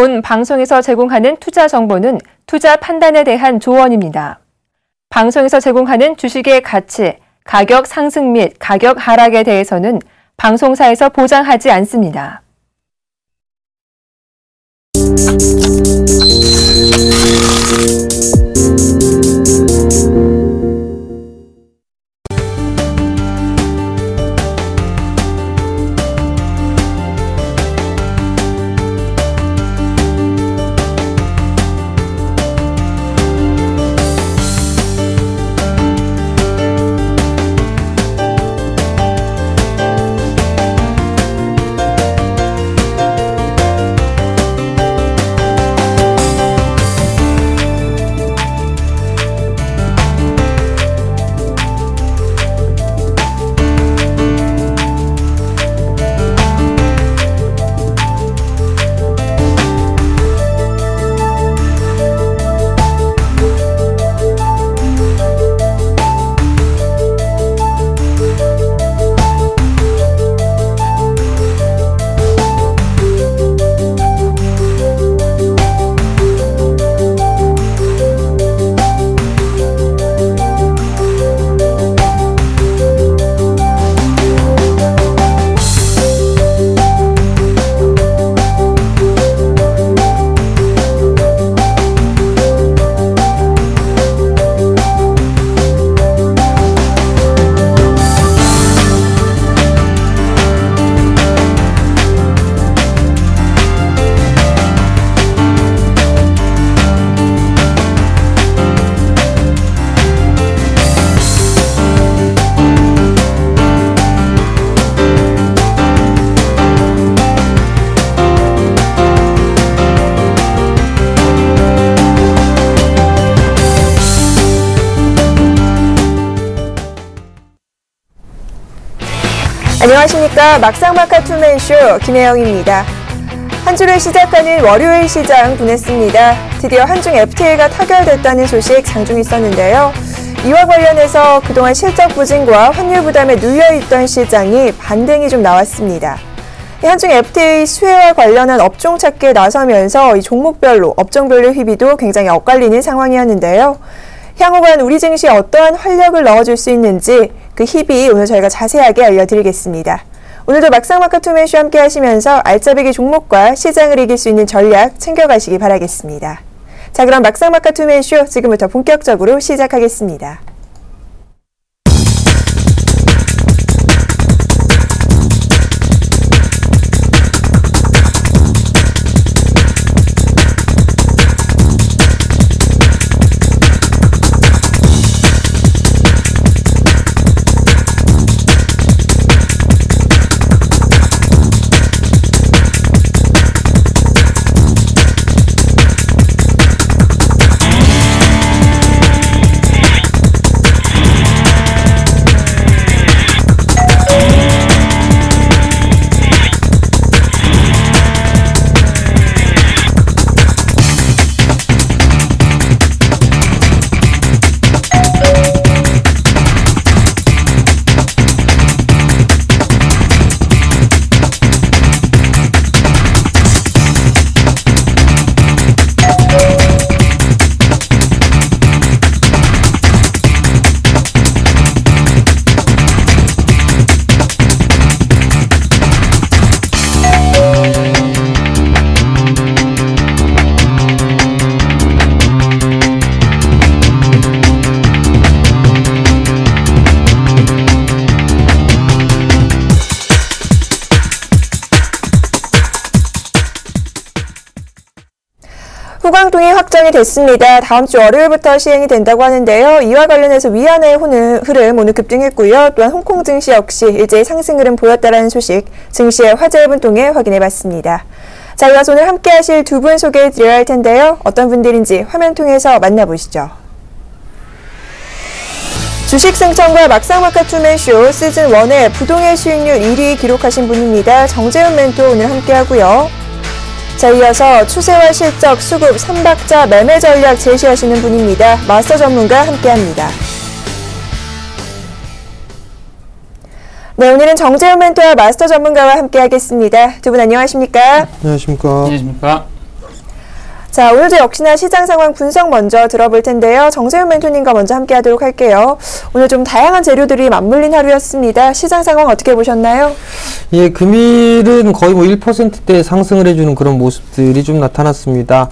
본 방송에서 제공하는 투자 정보는 투자 판단에 대한 조언입니다. 방송에서 제공하는 주식의 가치, 가격 상승 및 가격 하락에 대해서는 방송사에서 보장하지 않습니다. 안녕하십니까. 막상막하 투맨쇼 김혜영입니다. 한 주를 시작하는 월요일 시장 보냈습니다. 드디어 한중 FTA가 타결됐다는 소식 장중에 있었는데요. 이와 관련해서 그동안 실적 부진과 환율 부담에 눌려있던 시장이 반등이 좀 나왔습니다. 한중 FTA 수혜와 관련한 업종 찾기에 나서면서 이 종목별로, 업종별로 희비도 굉장히 엇갈리는 상황이었는데요. 향후간 우리 증시에 어떠한 활력을 넣어줄 수 있는지 그 희비 오늘 저희가 자세하게 알려드리겠습니다. 오늘도 막상막하 투맨쇼 함께 하시면서 알짜배기 종목과 시장을 이길 수 있는 전략 챙겨가시기 바라겠습니다. 자, 그럼 막상막하 투맨쇼 지금부터 본격적으로 시작하겠습니다. 후광통이 확정이 됐습니다. 다음 주 월요일부터 시행이 된다고 하는데요. 이와 관련해서 위안화의 흐름 오늘 급등했고요. 또한 홍콩 증시 역시 일제히 상승 흐름 보였다라는 소식, 증시의 화제 분 통해 확인해봤습니다. 자, 이어서 오늘 함께 하실 두 분 소개해드려야 할 텐데요. 어떤 분들인지 화면 통해서 만나보시죠. 주식 승천과 막상막하 투맨쇼 시즌1의 부동의 수익률 1위 기록하신 분입니다. 정재훈 멘토 오늘 함께 하고요. 자, 이어서 추세와 실적, 수급, 3박자 매매 전략 제시하시는 분입니다. 마스터 전문가 함께합니다. 네, 오늘은 정재훈 멘토와 마스터 전문가와 함께하겠습니다. 두 분 안녕하십니까? 안녕하십니까? 안녕하십니까? 자, 오늘도 역시나 시장 상황 분석 먼저 들어볼 텐데요. 정세윤 멘토님과 먼저 함께 하도록 할게요. 오늘 좀 다양한 재료들이 맞물린 하루였습니다. 시장 상황 어떻게 보셨나요? 예, 금일은 거의 뭐 1%대 상승을 해주는 그런 모습들이 좀 나타났습니다.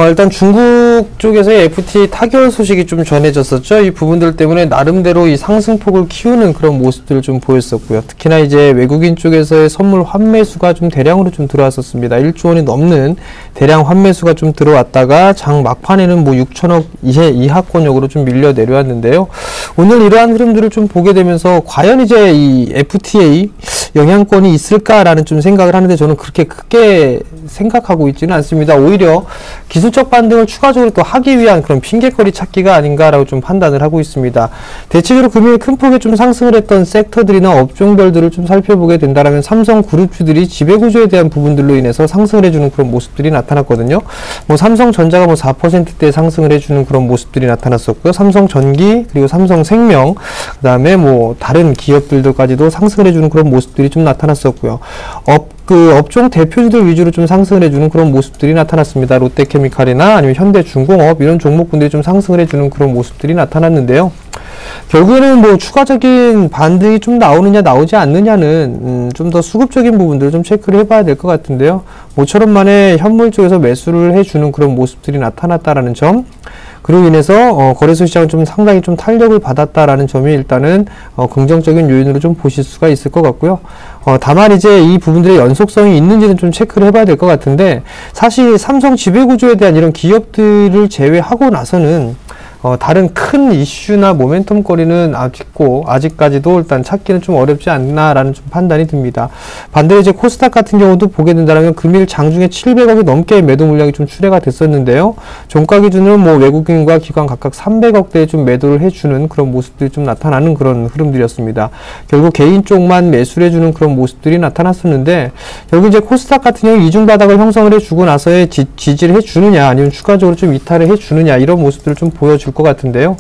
일단 중국 쪽에서의 FTA 타결 소식이 좀 전해졌었죠. 이 부분들 때문에 나름대로 이 상승폭을 키우는 그런 모습들을 좀 보였었고요. 특히나 이제 외국인 쪽에서의 선물 환매수가 좀 대량으로 좀 들어왔었습니다. 1조 원이 넘는 대량 환매수가 좀 들어왔다가 장 막판에는 뭐 6천억 이하권역으로 좀 밀려 내려왔는데요. 오늘 이러한 흐름들을 좀 보게 되면서 과연 이제 이 FTA 영향권이 있을까라는 좀 생각을 하는데 저는 그렇게 크게 생각하고 있지는 않습니다. 오히려 기술적 반등을 추가적으로 또 하기 위한 그런 핑계거리 찾기가 아닌가라고 좀 판단을 하고 있습니다. 대체적으로 금일 큰 폭의 좀 상승을 했던 섹터들이나 업종별들을 좀 살펴보게 된다면 삼성 그룹주들이 지배구조에 대한 부분들로 인해서 상승을 해주는 그런 모습들이 나타났거든요. 뭐 삼성전자가 뭐 4%대 상승을 해주는 그런 모습들이 나타났었고요. 삼성전기 그리고 삼성생명 그다음에 뭐 다른 기업들까지도 상승을 해주는 그런 모습들이 좀 나타났었고요. 업종 대표주들 위주로 좀 상승을 해주는 그런 모습들이 나타났습니다. 롯데케미칼이나 아니면 현대중공업 이런 종목군들이 좀 상승을 해주는 그런 모습들이 나타났는데요. 결국에는 뭐 추가적인 반등이 좀 나오느냐 나오지 않느냐는 좀 더 수급적인 부분들을 좀 체크를 해봐야 될 것 같은데요. 모처럼 만에 현물 쪽에서 매수를 해주는 그런 모습들이 나타났다라는 점, 그로 인해서 거래소 시장은 좀 상당히 좀 탄력을 받았다라는 점이 일단은 긍정적인 요인으로 좀 보실 수가 있을 것 같고요. 다만 이제 이 부분들의 연속성이 있는지는 좀 체크를 해봐야 될 것 같은데, 사실 삼성 지배구조에 대한 이런 기업들을 제외하고 나서는 다른 큰 이슈나 모멘텀 거리는 아직까지도 일단 찾기는 좀 어렵지 않나라는 좀 판단이 듭니다. 반대로 이제 코스닥 같은 경우도 보게 된다면 금일 장중에 700억이 넘게 매도 물량이 좀 출회가 됐었는데요. 종가 기준으로 뭐 외국인과 기관 각각 300억대에 좀 매도를 해주는 그런 모습들이 좀 나타나는 그런 흐름들이었습니다. 결국 개인 쪽만 매수를 해주는 그런 모습들이 나타났었는데, 결국 이제 코스닥 같은 경우 이중 바닥을 형성을 해주고 나서의 지지를 해주느냐 아니면 추가적으로 좀 이탈을 해주느냐 이런 모습들을 좀 보여줄 것 같은데요.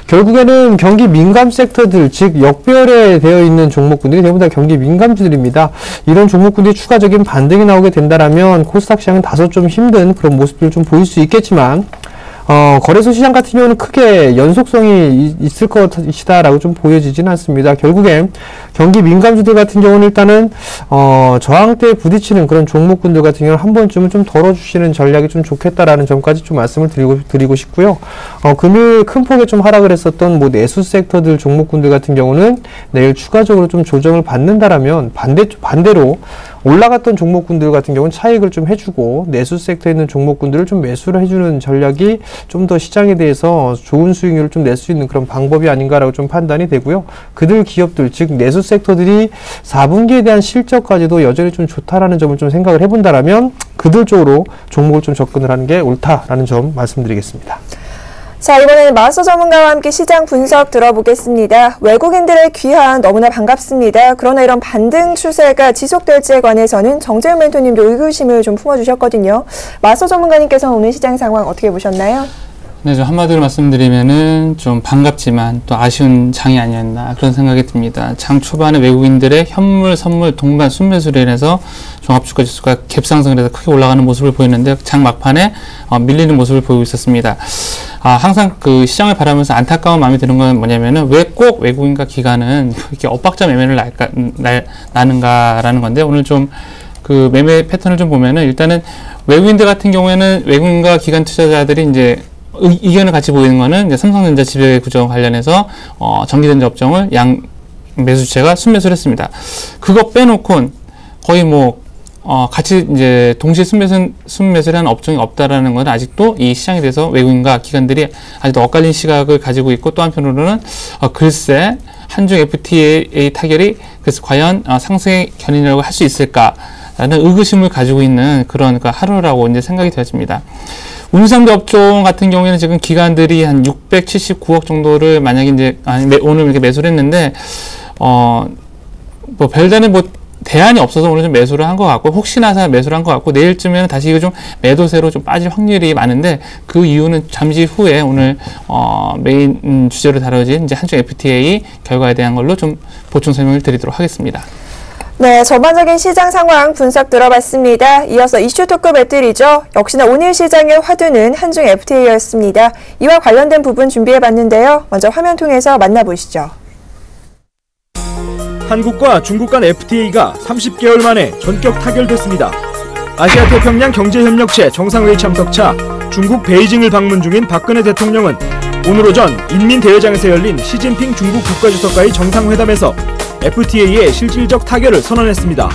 결국에는 경기 민감 섹터들, 즉 역별에 되어 있는 종목군들이 대부분 다 경기 민감주들입니다. 이런 종목군들이 추가적인 반등이 나오게 된다라면 코스닥 시장은 다소 좀 힘든 그런 모습들을 좀 보일 수 있겠지만, 거래소 시장 같은 경우는 크게 연속성이 있을 것이다라고 좀 보여지지는 않습니다. 결국엔 경기 민감주들 같은 경우는 일단은 저항대에 부딪히는 그런 종목군들 같은 경우는 한 번쯤은 좀 덜어주시는 전략이 좀 좋겠다라는 점까지 좀 말씀을 드리고 싶고요. 금일 큰 폭에 좀 하락을 했었던 뭐 내수 섹터들 종목군들 같은 경우는 내일 추가적으로 좀 조정을 받는다라면 반대로 올라갔던 종목군들 같은 경우는 차익을 좀 해주고 내수 섹터에 있는 종목군들을 좀 매수를 해주는 전략이 좀 더 시장에 대해서 좋은 수익률을 좀 낼 수 있는 그런 방법이 아닌가라고 좀 판단이 되고요. 그들 기업들, 즉 내수 섹터들이 4분기에 대한 실적까지도 여전히 좀 좋다라는 점을 좀 생각을 해본다라면 그들 쪽으로 종목을 좀 접근을 하는 게 옳다라는 점 말씀드리겠습니다. 자, 이번에는 마스터 전문가와 함께 시장 분석 들어보겠습니다. 외국인들의 귀환 너무나 반갑습니다. 그러나 이런 반등 추세가 지속될지에 관해서는 정재훈 멘토님도 의구심을 좀 품어주셨거든요. 마스터 전문가님께서는 오늘 시장 상황 어떻게 보셨나요? 네, 좀 한마디로 말씀드리면은 좀 반갑지만 또 아쉬운 장이 아니었나 그런 생각이 듭니다. 장 초반에 외국인들의 현물, 선물, 동반 순매수로 인해서 종합주가 지수가 갭상승을 해서 크게 올라가는 모습을 보였는데 장 막판에 밀리는 모습을 보이고 있었습니다. 항상 그 시장을 바라면서 안타까운 마음이 드는 건 뭐냐면은 왜 꼭 외국인과 기관은 이렇게 엇박자 매매를 나는가라는 건데, 오늘 좀 그 매매 패턴을 좀 보면은 일단은 외국인들 같은 경우에는 외국인과 기관 투자자들이 이제 의견을 같이 보이는 거는 이제 삼성전자 지배 구조 관련해서 전기전자 업종을 양 매수체가 순매수를 했습니다. 그거 빼놓고는 거의 뭐 같이 이제 동시에 순매수를 하는 업종이 없다라는 건 아직도 이 시장에 대해서 외국인과 기관들이 아직도 엇갈린 시각을 가지고 있고, 또 한편으로는 글쎄 한중 FTA 타결이 그래서 과연 상승의 견인이라고 할 수 있을까라는 의구심을 가지고 있는 그런 하루라고 이제 생각이 되어집니다. 운輸3대 업종 같은 경우에는 지금 기관들이 한 679억 정도를 만약에 이제 오늘 이렇게 매수를 했는데 뭐 별다른 뭐 대안이 없어서 오늘 좀 매수를 한 것 같고, 혹시나 매수를 한 것 같고, 내일쯤에는 다시 이거 좀 매도세로 좀 빠질 확률이 많은데, 그 이유는 잠시 후에 오늘 메인 주제로 다뤄진 이제 한중 FTA 결과에 대한 걸로 좀 보충 설명을 드리도록 하겠습니다. 네, 전반적인 시장 상황 분석 들어봤습니다. 이어서 이슈 토크 배틀이죠. 역시나 오늘 시장의 화두는 한중 FTA였습니다. 이와 관련된 부분 준비해봤는데요. 먼저 화면 통해서 만나보시죠. 한국과 중국 간 FTA가 30개월 만에 전격 타결됐습니다. 아시아태평양 경제협력체 정상회의 참석차 중국 베이징을 방문 중인 박근혜 대통령은 오늘 오전 인민대회장에서 열린 시진핑 중국 국가주석과의 정상회담에서 FTA의 실질적 타결을 선언했습니다.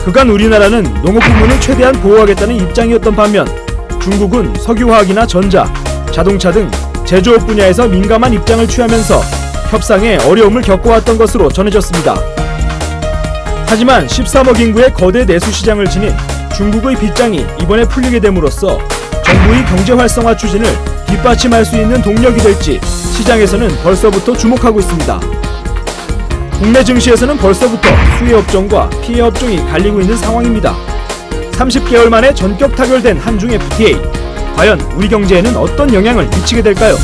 그간 우리나라는 농업 부문을 최대한 보호하겠다는 입장이었던 반면 중국은 석유화학이나 전자, 자동차 등 제조업 분야에서 민감한 입장을 취하면서 협상에 어려움을 겪어왔던 것으로 전해졌습니다. 하지만 13억 인구의 거대 내수 시장을 지닌 중국의 빗장이 이번에 풀리게 됨으로써 정부의 경제 활성화 추진을 뒷받침할 수 있는 동력이 될지 시장에서는 벌써부터 주목하고 있습니다. 국내 증시에서는 벌써부터 수혜 업종과 피해 업종이 갈리고 있는 상황입니다. 30개월 만에 전격 타결된 한중 FTA. 과연 우리 경제에는 어떤 영향을 미치게 될까요?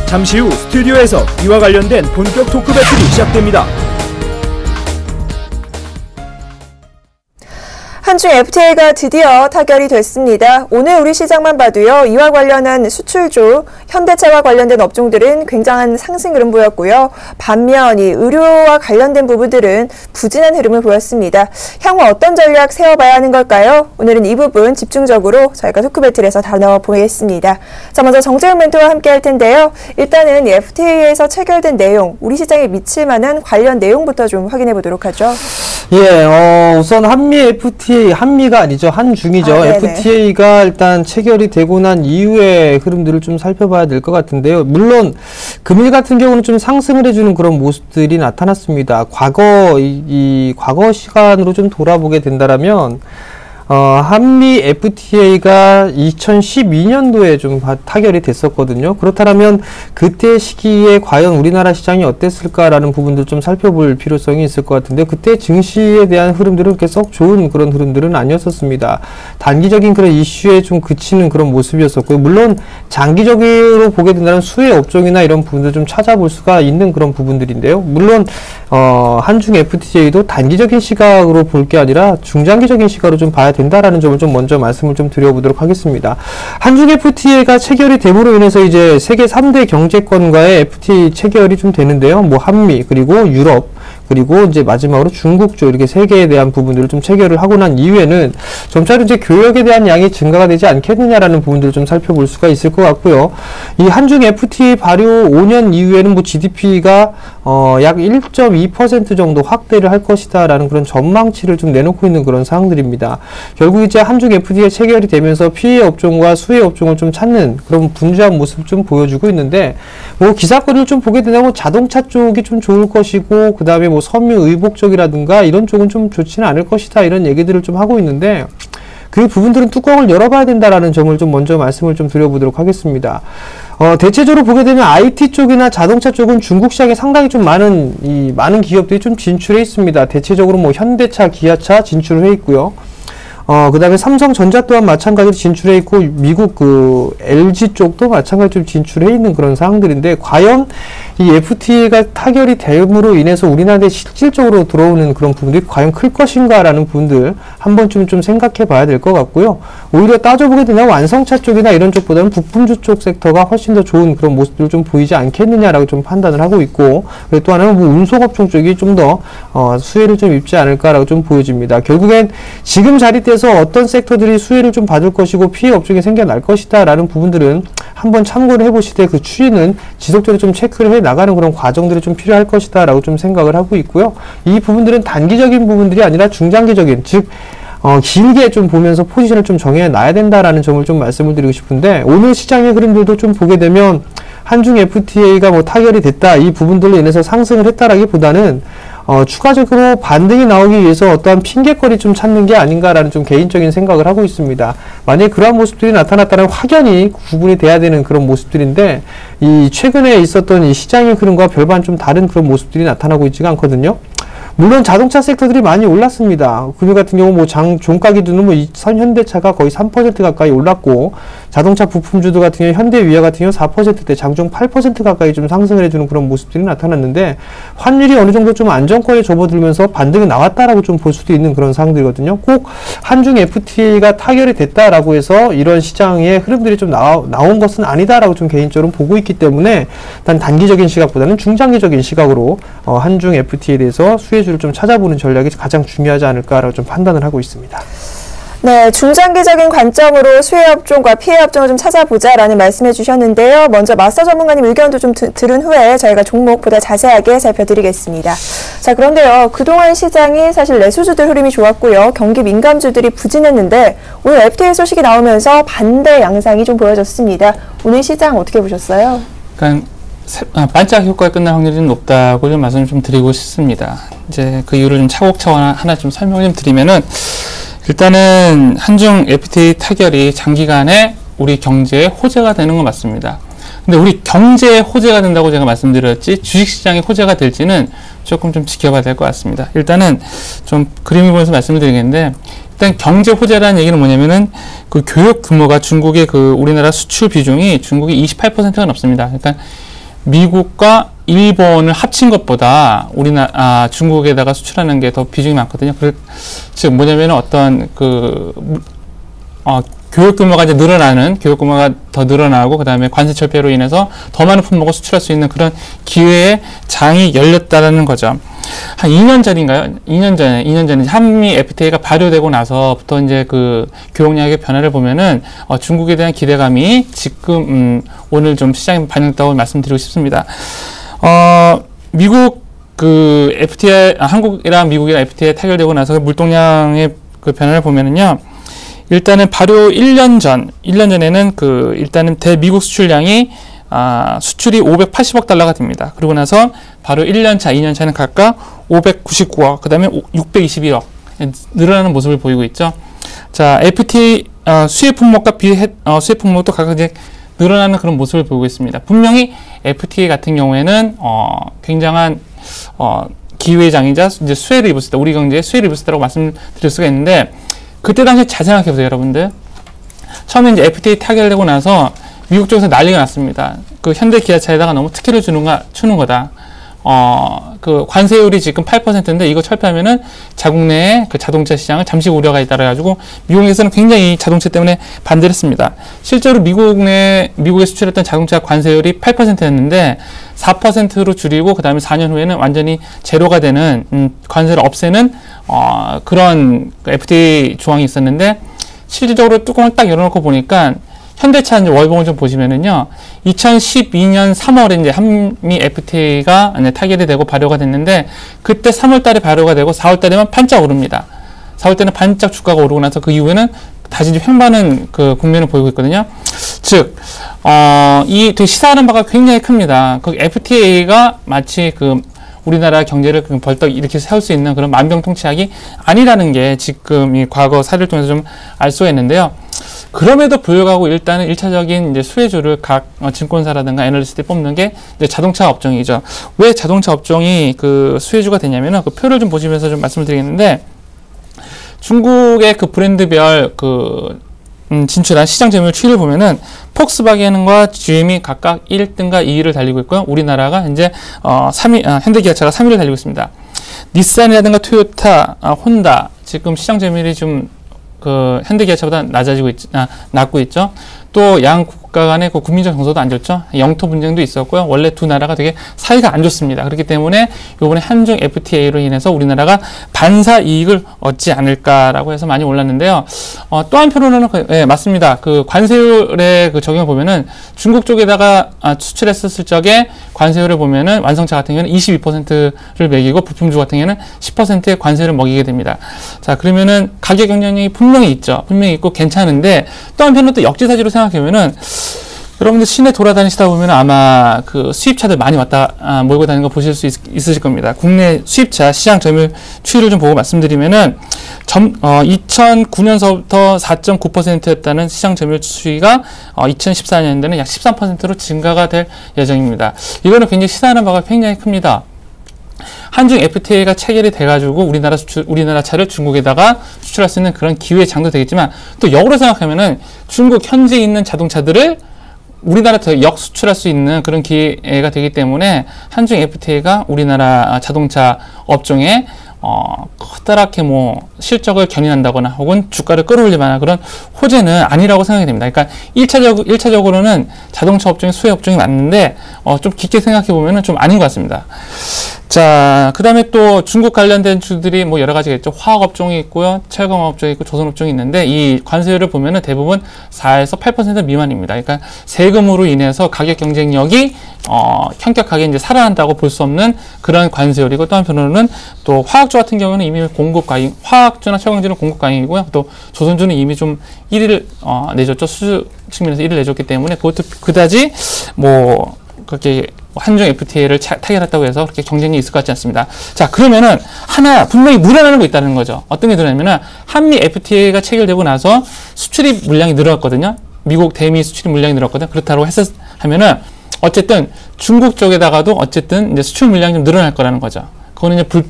잠시 후 스튜디오에서 이와 관련된 본격 토크 배틀이 시작됩니다. 한중 FTA가 드디어 타결이 됐습니다. 오늘 우리 시장만 봐도요. 이와 관련한 수출주, 현대차와 관련된 업종들은 굉장한 상승 흐름 보였고요. 반면 이 의료와 관련된 부분들은 부진한 흐름을 보였습니다. 향후 어떤 전략 세워봐야 하는 걸까요? 오늘은 이 부분 집중적으로 저희가 토크 배틀에서 다뤄보겠습니다. 자, 먼저 정재훈 멘토와 함께 할 텐데요. 일단은 이 FTA에서 체결된 내용, 우리 시장에 미칠 만한 관련 내용부터 좀 확인해 보도록 하죠. 예, 우선 한미 FTA, 한미가 아니죠. 한중이죠. FTA가 일단 체결이 되고 난 이후의 흐름들을 좀 살펴봐야 될 것 같은데요. 물론, 금일 같은 경우는 좀 상승을 해주는 그런 모습들이 나타났습니다. 과거 시간으로 좀 돌아보게 된다라면, 한미 FTA가 2012년도에 좀 타결이 됐었거든요. 그렇다면 그때 시기에 과연 우리나라 시장이 어땠을까라는 부분들 좀 살펴볼 필요성이 있을 것 같은데 그때 증시에 대한 흐름들은 그렇게 썩 좋은 그런 흐름들은 아니었었습니다. 단기적인 그런 이슈에 좀 그치는 그런 모습이었었고요. 물론 장기적으로 보게 된다면 수혜 업종이나 이런 부분들 좀 찾아볼 수가 있는 그런 부분들인데요. 물론 한중 FTA도 단기적인 시각으로 볼 게 아니라 중장기적인 시각으로 좀 봐야 된다라는 점을 좀 먼저 말씀을 좀 드려보도록 하겠습니다. 한중 FTA가 체결이 됨으로 인해서 이제 세계 3대 경제권과의 FTA 체결이 좀 되는데요. 뭐 한미 그리고 유럽 그리고 이제 마지막으로 중국 쪽 이렇게 세 개에 대한 부분들을 좀 체결을 하고 난 이후에는 점차로 이제 교역에 대한 양이 증가가 되지 않겠느냐라는 부분들을 좀 살펴볼 수가 있을 것 같고요. 이 한중 FTA 발효 5년 이후에는 뭐 GDP가 약 1.2% 정도 확대를 할 것이다라는 그런 전망치를 좀 내놓고 있는 그런 사항들입니다. 결국 이제 한중 FTA 체결이 되면서 피해 업종과 수혜 업종을 좀 찾는 그런 분주한 모습을 좀 보여주고 있는데 뭐 기사거리를 좀 보게 된다면 자동차 쪽이 좀 좋을 것이고 그 다음에 뭐 섬유 의복 쪽이라든가 이런 쪽은 좀 좋지는 않을 것이다 이런 얘기들을 좀 하고 있는데 그 부분들은 뚜껑을 열어봐야 된다라는 점을 좀 먼저 말씀을 좀 드려보도록 하겠습니다. 대체적으로 보게 되면 IT 쪽이나 자동차 쪽은 중국 시장에 상당히 좀 많은 기업들이 좀 진출해 있습니다. 대체적으로 뭐 현대차, 기아차 진출해 있고요. 그 다음에 삼성전자 또한 마찬가지로 진출해 있고, 미국 LG 쪽도 마찬가지로 좀 진출해 있는 그런 상황들인데, 과연 이 FTA가 타결이 됨으로 인해서 우리나라에 실질적으로 들어오는 그런 부분들이 과연 클 것인가라는 부분들 한 번쯤 좀 생각해 봐야 될 것 같고요. 오히려 따져보게 되면 완성차 쪽이나 이런 쪽보다는 부품주 쪽 섹터가 훨씬 더 좋은 그런 모습들을 좀 보이지 않겠느냐라고 좀 판단을 하고 있고, 그리고 또 하나는 뭐 운송업종 쪽이 좀 더 수혜를 좀 입지 않을까라고 좀 보여집니다. 결국엔 지금 자릿대에서 어떤 섹터들이 수혜를 좀 받을 것이고 피해 업종이 생겨날 것이다 라는 부분들은 한번 참고를 해보시되 그 추이는 지속적으로 좀 체크를 해 나가는 그런 과정들이 좀 필요할 것이다 라고 좀 생각을 하고 있고요. 이 부분들은 단기적인 부분들이 아니라 중장기적인, 즉 길게 좀 보면서 포지션을 좀 정해 놔야 된다라는 점을 좀 말씀을 드리고 싶은데, 오늘 시장의 흐름들도 좀 보게 되면 한중 FTA가 뭐 타결이 됐다, 이 부분들로 인해서 상승을 했다라기보다는 추가적으로 반등이 나오기 위해서 어떠한 핑계거리 좀 찾는 게 아닌가라는 좀 개인적인 생각을 하고 있습니다. 만약에 그러한 모습들이 나타났다면 확연히 구분이 돼야 되는 그런 모습들인데, 이 최근에 있었던 이 시장의 흐름과 별반 좀 다른 그런 모습들이 나타나고 있지가 않거든요. 물론 자동차 섹터들이 많이 올랐습니다. 금요 같은 경우 뭐 종가 기준은 뭐 현대차가 거의 3% 가까이 올랐고, 자동차 부품주도 같은 경우 현대위아 같은 경우 4%대 장중 8% 가까이 좀 상승을 해주는 그런 모습들이 나타났는데, 환율이 어느 정도 좀 안정권에 접어들면서 반등이 나왔다라고 좀 볼 수도 있는 그런 상황들이거든요. 꼭 한중 FTA가 타결이 됐다라고 해서 이런 시장의 흐름들이 좀 나온 것은 아니다라고 좀 개인적으로 보고 있기 때문에, 일단 단기적인 시각보다는 중장기적인 시각으로 한중 FTA에 대해서 수혜주를 좀 찾아보는 전략이 가장 중요하지 않을까라고 좀 판단을 하고 있습니다. 네, 중장기적인 관점으로 수혜 업종과 피해 업종을 좀 찾아보자라는 말씀해 주셨는데요. 먼저 마스터 전문가님 의견도 좀 들은 후에 저희가 종목보다 자세하게 살펴드리겠습니다. 자, 그런데요. 그동안 시장이 사실 내수주들 흐름이 좋았고요. 경기 민감주들이 부진했는데 오늘 FTA 소식이 나오면서 반대 양상이 좀 보여졌습니다. 오늘 시장 어떻게 보셨어요? 그러니까 반짝 효과가 끝날 확률이 좀 높다고 좀 말씀을 좀 드리고 싶습니다. 이제 그 이유를 좀 차곡차곡 하나 좀 설명을 좀 드리면은, 일단은 한중 FTA 타결이 장기간에 우리 경제에 호재가 되는 건 맞습니다. 근데 우리 경제에 호재가 된다고 제가 말씀드렸지 주식시장에 호재가 될지는 조금 좀 지켜봐야 될 것 같습니다. 일단은 좀 그림을 보면서 말씀을 드리겠는데, 일단 경제 호재라는 얘기는 뭐냐면은 그 교육 규모가 중국의 그 우리나라 수출 비중이 중국이 28%가 넘습니다. 그러니까 미국과 일본을 합친 것보다 중국에다가 수출하는 게 더 비중이 많거든요. 즉 뭐냐면 어떤 교육 규모가 이제 교육 규모가 더 늘어나고, 그 다음에 관세 철폐로 인해서 더 많은 품목을 수출할 수 있는 그런 기회의 장이 열렸다라는 거죠. 한 2년 전인가요? 2년 전에 한미 FTA가 발효되고 나서부터 이제 그 교역량의 변화를 보면은 중국에 대한 기대감이 지금 오늘 좀 시장에 반영됐다고 말씀드리고 싶습니다. 미국 그 FTA, 한국이랑 미국이랑 FTA 타결되고 나서 물동량의 그 변화를 보면은요, 일단은 발효 1년 전에는 일단은 대미국 수출량이 수출이 580억 달러가 됩니다. 그리고 나서 바로 1년차, 2년차는 각각 599억, 그 다음에 621억 늘어나는 모습을 보이고 있죠. 자, FTA 수입 품목과 수입 품목도 각각 이제 늘어나는 그런 모습을 보이고 있습니다. 분명히 FTA 같은 경우에는 굉장한 기회의 장이자 이제 수혜를 입을 수 있다. 우리 경제에 수혜를 입을 수 있다고 말씀드릴 수가 있는데, 그때 당시 잘 생각해보세요, 여러분들. 처음에 이제 FTA 타결되고 나서 미국 쪽에서 난리가 났습니다. 그 현대 기아차에다가 너무 특혜를 주는 거다. 그 관세율이 지금 8%인데 이거 철폐하면은 자국 내에 그 자동차 시장을 잠식 우려가 있다 그래가지고 미국에서는 굉장히 자동차 때문에 반대를 했습니다. 실제로 미국에 수출했던 자동차 관세율이 8%였는데 4%로 줄이고, 그 다음에 4년 후에는 완전히 제로가 되는 관세를 없애는 그런 FTA 조항이 있었는데, 실질적으로 뚜껑을 딱 열어놓고 보니까 현대차 이제 월봉을 좀 보시면은요, 2012년 3월에 이제 한미 FTA가 타결이 되고 발효가 됐는데, 그때 3월 달에 발효가 되고 4월 달에만 반짝 오릅니다. 4월 때는 반짝 주가가 오르고 나서 그 이후에는 다시 이제 횡보하는 그 국면을 보이고 있거든요. 즉, 이 되게 시사하는 바가 굉장히 큽니다. 그 FTA가 마치 우리나라 경제를 벌떡 이렇게 세울 수 있는 그런 만병통치약이 아니라는 게 지금 이 과거 사례를 통해서 좀 알 수가 있는데요. 그럼에도 불구하고 일단은 1차적인 이제 수혜주를 각 증권사라든가 애널리스트들이 뽑는 게 이제 자동차 업종이죠. 왜 자동차 업종이 그 수혜주가 되냐면은 그 표를 좀 보시면서 좀 말씀을 드리겠는데, 중국의 그 브랜드별 진출한 시장 점유율 추이를 보면은 폭스바겐과 GM이 각각 1등과 2위를 달리고 있고요. 우리나라가 이제 3위, 현대기아차가 3위를 달리고 있습니다. 닛산이라든가 토요타, 혼다, 지금 시장 점유율이 좀 현대기아차보다 낮고 있죠. 또 양 국가 간의 그 국민적 정서도 안 좋죠. 영토 분쟁도 있었고요. 원래 두 나라가 되게 사이가 안 좋습니다. 그렇기 때문에 이번에 한중 FTA로 인해서 우리나라가 반사 이익을 얻지 않을까라고 해서 많이 올랐는데요. 또 한편으로는 맞습니다. 그 관세율의 그 적용을 보면은 중국 쪽에다가 수출했었을 적에 관세율을 보면은 완성차 같은 경우는 22%를 매기고 부품주 같은 경우는 10%의 관세를 먹이게 됩니다. 자, 그러면은 가격 경쟁력이 분명히 있죠. 분명히 있고 괜찮은데, 또 한편으로 또 역지사지로 생각해보면은, 여러분들 시내 돌아다니시다 보면 아마 그 수입차들 많이 몰고 다니는 거 보실 수 있으실 겁니다. 국내 수입차 시장 점유율 추이를 좀 보고 말씀드리면은 2009년서부터 4.9%였다는 시장 점유율 추이가 2014년도에는 약 13%로 증가가 될 예정입니다. 이거는 굉장히 시사하는 바가 굉장히 큽니다. 한중 FTA가 체결이 돼가지고 우리나라 차를 중국에다가 수출할 수 있는 그런 기회의 장도 되겠지만, 또 역으로 생각하면은 중국 현지에 있는 자동차들을 우리나라에서 역수출할 수 있는 그런 기회가 되기 때문에 한중 FTA가 우리나라 자동차 업종에 커다랗게 뭐 실적을 견인한다거나 혹은 주가를 끌어올릴 만한 그런 호재는 아니라고 생각이 됩니다. 그러니까 1차적으로는 자동차 업종이 수혜 업종이 맞는데 좀 깊게 생각해 보면은 좀 아닌 것 같습니다. 자, 그 다음에 또 중국 관련된 주들이 뭐 여러 가지가 있죠. 화학 업종이 있고요, 철강 업종이 있고, 조선 업종이 있는데, 이 관세율을 보면은 대부분 4에서 8% 미만입니다. 그러니까 세금으로 인해서 가격 경쟁력이 현격하게 이제 살아난다고 볼 수 없는 그런 관세율이고, 또 한편으로는 또 화학주 같은 경우는 이미 공급 과잉, 화학주나 철강주는 공급 과잉이고요. 또 조선주는 이미 좀 1위를 내줬죠. 수주 측면에서 1위를 내줬기 때문에 그것도 그다지 뭐 그렇게 한중 FTA를 타결했다고 해서 그렇게 경쟁이 있을 것 같지 않습니다. 자, 그러면은 하나 분명히 늘어나는 거 있다는 거죠. 어떤 게 늘어나냐면은 한미 FTA가 체결되고 나서 수출입 물량이 늘었거든요. 미국 대미 수출입 물량이 늘었거든요. 그렇다고 하면은 어쨌든 중국 쪽에다가도 어쨌든 이제 수출 물량이 좀 늘어날 거라는 거죠. 그거는 이제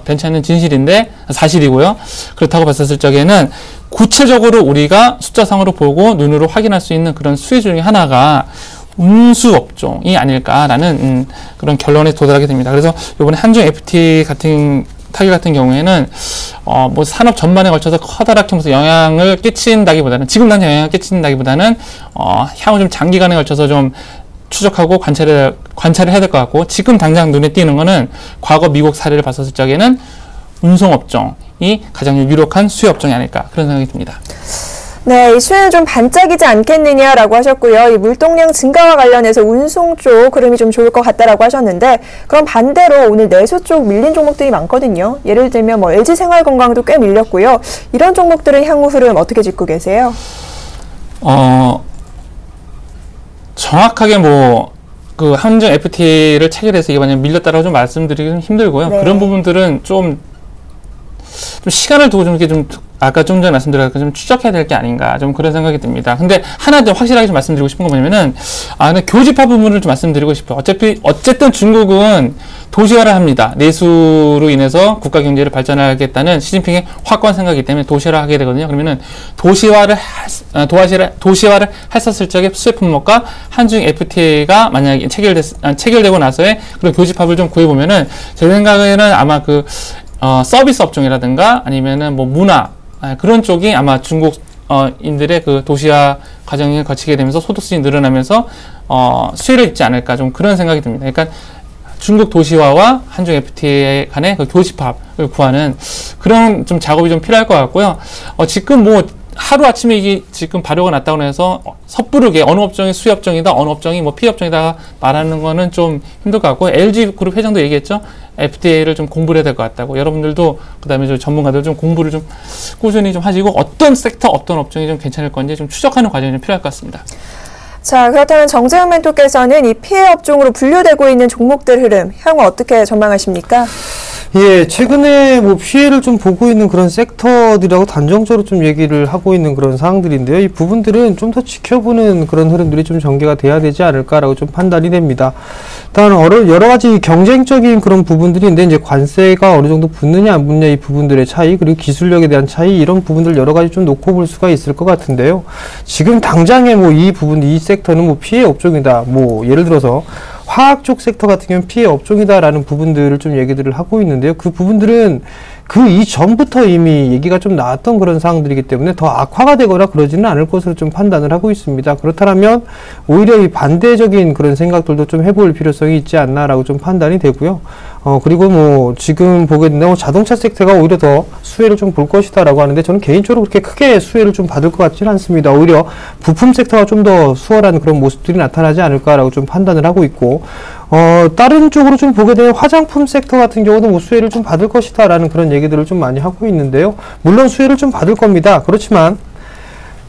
변치 않는 진실인데 사실이고요. 그렇다고 봤었을 적에는 구체적으로 우리가 숫자상으로 보고 눈으로 확인할 수 있는 그런 수혜 중에 하나가 운수 업종이 아닐까라는 그런 결론에 도달하게 됩니다. 그래서 이번에 한중 FTA 타결 같은 경우에는 뭐 산업 전반에 걸쳐서 커다랗게 무슨 영향을 끼친다기보다는, 지금 당장 영향을 끼친다기보다는 향후 좀 장기간에 걸쳐서 좀 추적하고 관찰을 해야 될 것 같고, 지금 당장 눈에 띄는 거는 과거 미국 사례를 봤었을 적에는 운송 업종이 가장 유력한 수혜 업종이 아닐까, 그런 생각이 듭니다. 네, 이 수혜는 좀 반짝이지 않겠느냐라고 하셨고요. 이 물동량 증가와 관련해서 운송 쪽 흐름이 좀 좋을 것 같다라고 하셨는데, 그럼 반대로 오늘 내수 쪽 밀린 종목들이 많거든요. 예를 들면 뭐 LG생활건강도 꽤 밀렸고요. 이런 종목들은 향후 흐름 어떻게 짚고 계세요? 정확하게 뭐 그 한중 FTA를 체결해서 이게 만약 밀렸다라고 좀 말씀드리기 좀 힘들고요. 네. 그런 부분들은 좀 시간을 두고 좀 이렇게 좀 아까 좀 전에 말씀드렸던 좀 추적해야 될 게 아닌가, 좀 그런 생각이 듭니다. 근데 하나 더 확실하게 좀 말씀드리고 싶은 건 뭐냐면은 교집화 부분을 좀 말씀드리고 싶어요. 어쨌든 중국은 도시화를 합니다. 내수로 인해서 국가 경제를 발전하겠다는 시진핑의 확고한 생각이기 때문에 도시화를 하게 되거든요. 그러면은 도시화를 했었을 적에 수혜 품목과 한중 FTA가 만약에 체결되고 나서의 그런 교집합을 좀 구해보면은 제 생각에는 아마 서비스 업종이라든가 아니면은 뭐 문화, 그런 쪽이 아마 중국인들의 그 도시화 과정을 거치게 되면서 소득 수준이 늘어나면서 수혜를 입지 않을까, 좀 그런 생각이 듭니다. 그러니까 중국 도시화와 한중 FTA 간의 그 교집합을 구하는 그런 좀 작업이 좀 필요할 것 같고요. 지금 뭐 하루아침에 이게 지금 발효가 났다고 해서 섣부르게 어느 업종이 수혜 업종이다, 어느 업종이 뭐 피해 업종이다 말하는 거는 좀 힘들 것 같고, LG그룹 회장도 얘기했죠. FTA를 좀 공부를 해야 될 것 같다고. 여러분들도 그다음에 저 전문가들 좀 공부를 좀 꾸준히 좀 하시고, 어떤 섹터, 어떤 업종이 좀 괜찮을 건지 좀 추적하는 과정이 좀 필요할 것 같습니다. 자, 그렇다면 정재현 멘토께서는 이 피해 업종으로 분류되고 있는 종목들 흐름 향후 어떻게 전망하십니까? 예, 최근에 뭐 피해를 좀 보고 있는 그런 섹터들하고 단정적으로 좀 얘기를 하고 있는 그런 사항들인데요. 이 부분들은 좀 더 지켜보는 그런 흐름들이 좀 전개가 돼야 되지 않을까라고 좀 판단이 됩니다. 일단 여러 가지 경쟁적인 그런 부분들인데, 이제 관세가 어느 정도 붙느냐 안 붙느냐 이 부분들의 차이, 그리고 기술력에 대한 차이, 이런 부분들 여러 가지 좀 놓고 볼 수가 있을 것 같은데요. 지금 당장에 뭐 이 섹터는 뭐 피해 업종이다, 뭐 예를 들어서 화학 쪽 섹터 같은 경우는 피해 업종이다라는 부분들을 좀 얘기들을 하고 있는데요. 그 부분들은 그 이전부터 이미 얘기가 좀 나왔던 그런 사항들이기 때문에 더 악화가 되거나 그러지는 않을 것으로 좀 판단을 하고 있습니다. 그렇다면 오히려 이 반대적인 그런 생각들도 좀 해볼 필요성이 있지 않나라고 좀 판단이 되고요. 그리고 뭐 지금 보게 된다면 자동차 섹터가 오히려 더 수혜를 좀 볼 것이다라고 하는데, 저는 개인적으로 그렇게 크게 수혜를 좀 받을 것 같지는 않습니다. 오히려 부품 섹터가 좀 더 수월한 그런 모습들이 나타나지 않을까라고 좀 판단을 하고 있고, 다른 쪽으로 좀 보게 되면 화장품 섹터 같은 경우도 뭐 수혜를 좀 받을 것이다라는 그런 얘기들을 좀 많이 하고 있는데요. 물론 수혜를 좀 받을 겁니다. 그렇지만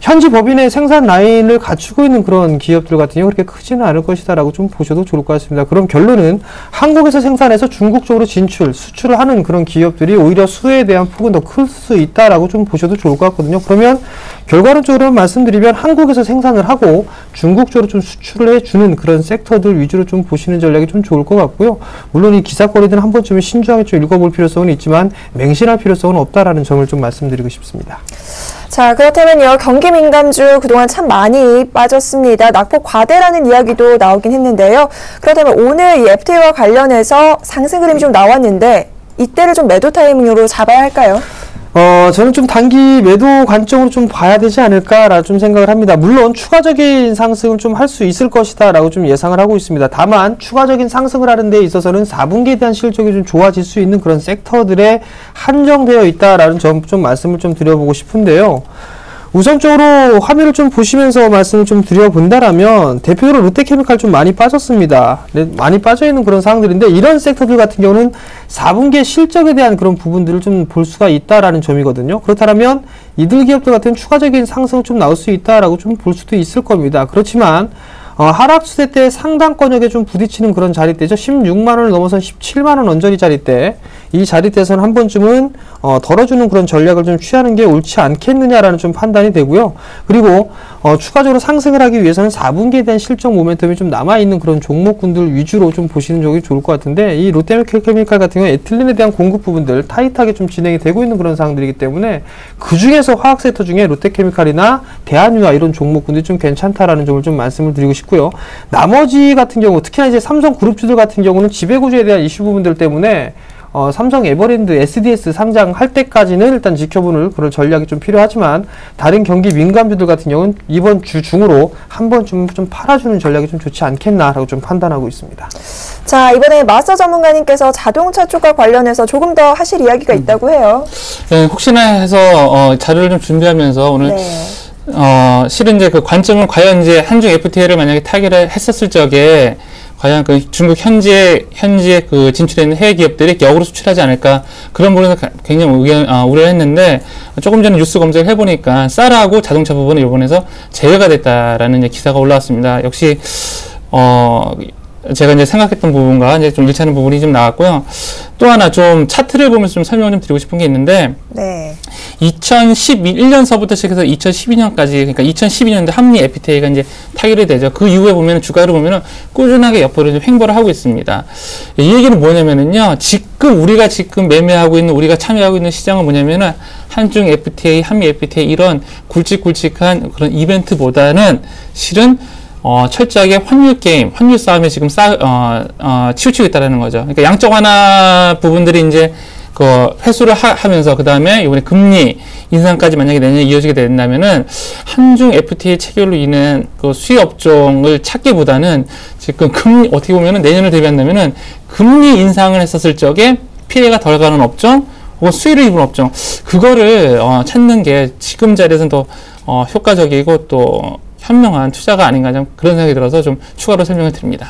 현지 법인의 생산 라인을 갖추고 있는 그런 기업들 같은 경우 그렇게 크지는 않을 것이다라고 좀 보셔도 좋을 것 같습니다. 그럼 결론은 한국에서 생산해서 중국 쪽으로 진출, 수출을 하는 그런 기업들이 오히려 수혜에 대한 폭은 더 클 수 있다라고 좀 보셔도 좋을 것 같거든요. 그러면 결과론적으로 말씀드리면 한국에서 생산을 하고 중국 쪽으로 좀 수출을 해주는 그런 섹터들 위주로 좀 보시는 전략이 좀 좋을 것 같고요. 물론 이 기사거리들은 한 번쯤은 신중하게 좀 읽어볼 필요성은 있지만 맹신할 필요성은 없다라는 점을 좀 말씀드리고 싶습니다. 자, 그렇다면요. 경기 민감주 그동안 참 많이 빠졌습니다. 낙폭 과대라는 이야기도 나오긴 했는데요. 그렇다면 오늘 이 FTA와 관련해서 상승 그림이 좀 나왔는데 이때를 좀 매도 타이밍으로 잡아야 할까요? 저는 좀 단기 매도 관점으로 좀 봐야 되지 않을까라 좀 생각을 합니다. 물론 추가적인 상승을 좀 할 수 있을 것이다라고 좀 예상을 하고 있습니다. 다만 추가적인 상승을 하는 데 있어서는 4분기에 대한 실적이 좀 좋아질 수 있는 그런 섹터들에 한정되어 있다라는 점 좀 말씀을 좀 드려보고 싶은데요. 우선적으로 화면을 좀 보시면서 말씀을 좀 드려본다라면 대표적으로 롯데케미칼 좀 많이 빠졌습니다. 많이 빠져있는 그런 상황들인데 이런 섹터들 같은 경우는 4분기의 실적에 대한 그런 부분들을 좀 볼 수가 있다라는 점이거든요. 그렇다면 이들 기업들 같은 추가적인 상승 좀 나올 수 있다라고 좀 볼 수도 있을 겁니다. 그렇지만 하락 추세 때 상당권역에 좀 부딪히는 그런 자리대죠. 16만원을 넘어선 17만원 언저리 자리대. 이 자리대에서는 한 번쯤은 덜어주는 그런 전략을 좀 취하는 게 옳지 않겠느냐라는 좀 판단이 되고요. 그리고 추가적으로 상승을 하기 위해서는 4분기에 대한 실적 모멘텀이 좀 남아있는 그런 종목군들 위주로 좀 보시는 쪽이 좋을 것 같은데 이 롯데케미칼 같은 경우 에틸렌에 대한 공급 부분들 타이트하게 좀 진행이 되고 있는 그런 상황들이기 때문에 그 중에서 화학 섹터 중에 롯데케미칼이나 대한유화 이런 종목군들이 좀 괜찮다라는 점을 좀 말씀을 드리고 싶고요. 나머지 같은 경우 특히나 이제 삼성그룹주들 같은 경우는 지배구조에 대한 이슈 부분들 때문에 삼성 에버랜드 SDS 상장할 때까지는 일단 지켜보는 그런 전략이 좀 필요하지만 다른 경기 민감주들 같은 경우는 이번 주 중으로 한 번쯤 좀 팔아주는 전략이 좀 좋지 않겠나라고 좀 판단하고 있습니다. 자, 이번에 마스터 전문가님께서 자동차 쪽과 관련해서 조금 더 하실 이야기가 있다고 해요. 네, 혹시나 해서 자료를 좀 준비하면서 오늘 실은 이제 그 관점은 과연 이제 한중 FTA를 만약에 타결을 했었을 적에 과연 그 중국 현지에 그 진출해 있는 해외 기업들이 역으로 수출하지 않을까 그런 부분에서 굉장히 우려를 했는데 조금 전에 뉴스 검색을 해보니까 쌀하고 자동차 부분은 일본에서 제외가 됐다라는 이제 기사가 올라왔습니다. 역시 제가 이제 생각했던 부분과 이제 좀 일치하는 부분이 좀 나왔고요. 또 하나 좀 차트를 보면서 좀 설명을 좀 드리고 싶은 게 있는데 2011년서부터 시작해서 2012년까지 그러니까 2012년도 한미 FTA가 이제 타결이 되죠. 그 이후에 보면은 주가를 보면은 꾸준하게 옆으로 좀 횡보를 하고 있습니다. 이 얘기는 뭐냐면은요. 우리가 지금 매매하고 있는 우리가 참여하고 있는 시장은 뭐냐면은 한중 FTA, 한미 FTA 이런 굵직굵직한 그런 이벤트보다는 실은 철저하게 환율 게임, 환율 싸움에 지금 치우치고 있다는 거죠. 그러니까 양적 완화 부분들이 이제 회수를 하면서 그 다음에 이번에 금리 인상까지 만약에 내년에 이어지게 된다면은 한중 FTA 체결로 인한 그 수혜 업종을 찾기보다는 지금 금리 어떻게 보면은 내년을 대비한다면은 금리 인상을 했었을 적에 피해가 덜 가는 업종 혹은 수혜를 입은 업종 그거를 찾는 게 지금 자리에서는 더 효과적이고 또 현명한 투자가 아닌가 좀 그런 생각이 들어서 좀 추가로 설명을 드립니다.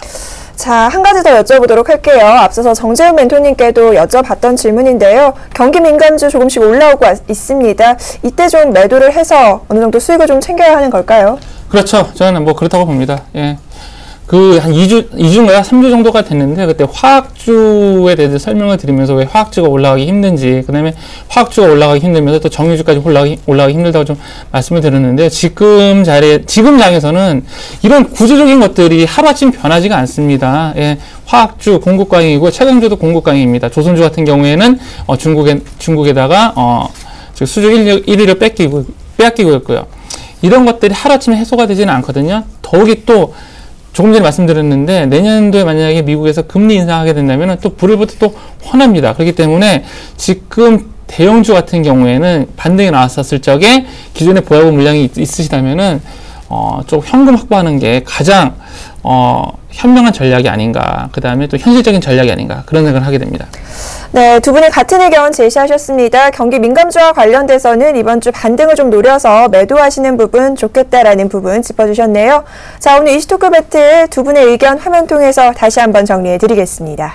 자, 한 가지 더 여쭤보도록 할게요. 앞서서 정재훈 멘토님께도 여쭤봤던 질문인데요. 경기 민감주 조금씩 올라오고 있습니다. 이때 좀 매도를 해서 어느 정도 수익을 좀 챙겨야 하는 걸까요? 그렇죠. 저는 뭐 그렇다고 봅니다. 예. 한 2주인가요? 3주 정도가 됐는데, 그때 화학주에 대해서 설명을 드리면서 왜 화학주가 올라가기 힘든지, 그 다음에 화학주가 올라가기 힘들면서 또 정유주까지 올라가기 힘들다고 좀 말씀을 드렸는데, 지금 장에서는 이런 구조적인 것들이 하루아침 변하지가 않습니다. 예. 화학주 공급 강이고, 채광주도 공급 강입니다. 조선주 같은 경우에는, 중국에다가, 수주 1위를 빼앗기고 있고요. 이런 것들이 하루아침에 해소가 되지는 않거든요. 더욱이 또, 조금 전에 말씀드렸는데 내년도에 만약에 미국에서 금리 인상하게 된다면 또 불을부터 또 훤합니다. 그렇기 때문에 지금 대형주 같은 경우에는 반등이 나왔었을 적에 기존에 보유하고 물량이 있으시다면은 좀 현금 확보하는 게 가장 현명한 전략이 아닌가. 그 다음에 또 현실적인 전략이 아닌가. 그런 생각을 하게 됩니다. 네, 두 분이 같은 의견 제시하셨습니다. 경기 민감주와 관련돼서는 이번 주 반등을 좀 노려서 매도하시는 부분 좋겠다라는 부분 짚어주셨네요. 자, 오늘 이슈토크 배틀 두 분의 의견 화면 통해서 다시 한번 정리해드리겠습니다.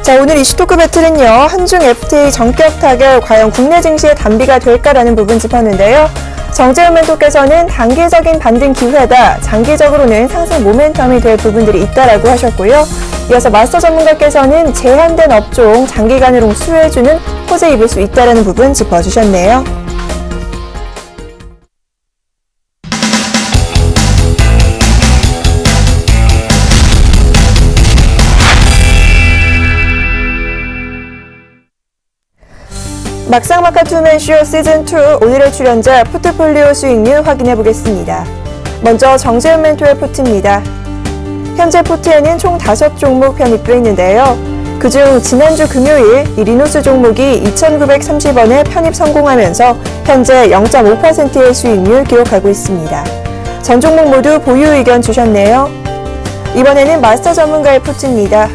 자, 오늘 이슈토크 배틀은요. 한중 FTA 전격 타결 과연 국내 증시의 단비가 될까라는 부분 짚었는데요. 정재훈 멘토께서는 단기적인 반등 기회다, 장기적으로는 상승 모멘텀이 될 부분들이 있다라고 하셨고요. 이어서 마스터 전문가께서는 제한된 업종 장기간으로 수혜주는 호재 입을 수 있다는 부분 짚어주셨네요. 막상막하 투맨쇼 시즌2 오늘의 출연자 포트폴리오 수익률 확인해 보겠습니다. 먼저 정재훈 멘토의 포트입니다. 현재 포트에는 총 5종목 편입되어 있는데요. 그중 지난주 금요일 이 리노스 종목이 2,930원에 편입 성공하면서 현재 0.5%의 수익률 기록하고 있습니다. 전 종목 모두 보유 의견 주셨네요. 이번에는 마스터 전문가의 포트입니다.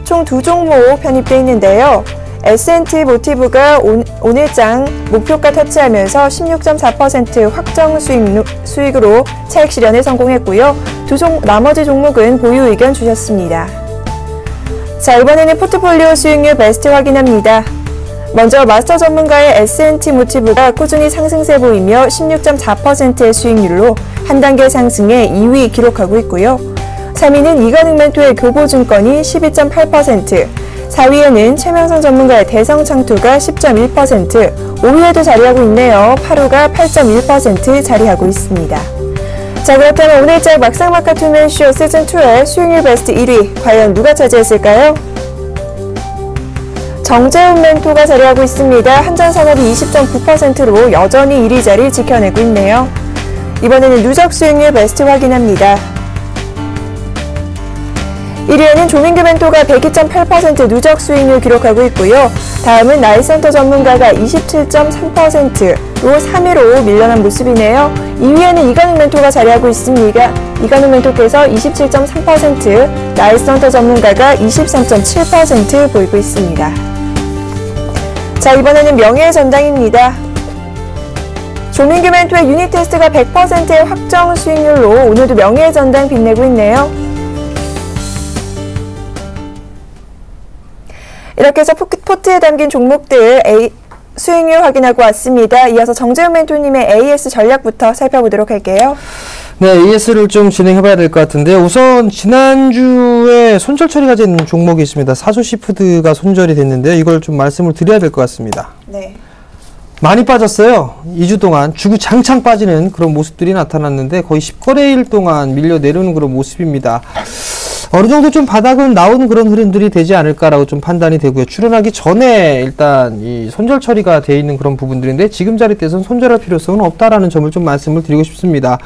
총 2종목 편입되어 있는데요. S&T 모티브가 오늘장 목표가 터치하면서 16.4% 확정 수익으로 차익 실현에 성공했고요. 나머지 종목은 보유 의견 주셨습니다. 자, 이번에는 포트폴리오 수익률 베스트 확인합니다. 먼저 마스터 전문가의 S&T 모티브가 꾸준히 상승세 보이며 16.4%의 수익률로 한 단계 상승해 2위 기록하고 있고요. 3위는 이관흥 멘토의 교보증권이 12.8%, 4위에는 최명성 전문가의 대성창투가 10.1%, 5위에도 자리하고 있네요. 파루가 8.1% 자리하고 있습니다. 자, 그렇다면 오늘자 막상막하 투맨쇼 시즌2의 수익률 베스트 1위 과연 누가 차지했을까요? 정재훈 멘토가 자리하고 있습니다. 한전산업이 20.9%로 여전히 1위 자리를 지켜내고 있네요. 이번에는 누적 수익률 베스트 확인합니다. 1위에는 조민규 멘토가 102.8% 누적 수익률 기록하고 있고요. 다음은 나이센터 전문가가 27.3%로 3위로 밀려난 모습이네요. 2위에는 이관흥 멘토가 자리하고 있습니다. 이관흥 멘토께서 27.3%, 나이센터 전문가가 23.7% 보이고 있습니다. 자, 이번에는 명예의 전당입니다. 조민규 멘토의 유니테스트가 100%의 확정 수익률로 오늘도 명예의 전당 빛내고 있네요. 이렇게 해서 포트에 담긴 종목들 수익률 확인하고 왔습니다. 이어서 정재훈 멘토님의 AS 전략부터 살펴보도록 할게요. 네, AS를 좀 진행해봐야 될 것 같은데요. 우선 지난주에 손절 처리가 된 종목이 있습니다. 사조시푸드가 손절이 됐는데요. 이걸 좀 말씀을 드려야 될 것 같습니다. 네. 많이 빠졌어요. 2주 동안 주구장창 빠지는 그런 모습들이 나타났는데 거의 10거래일 동안 밀려 내려오는 그런 모습입니다. 어느 정도 좀 바닥은 나오는 그런 흐름들이 되지 않을까라고 좀 판단이 되고요. 출연하기 전에 일단 이 손절 처리가 되어 있는 그런 부분들인데 지금 자리대에서는 손절할 필요성은 없다라는 점을 좀 말씀을 드리고 싶습니다.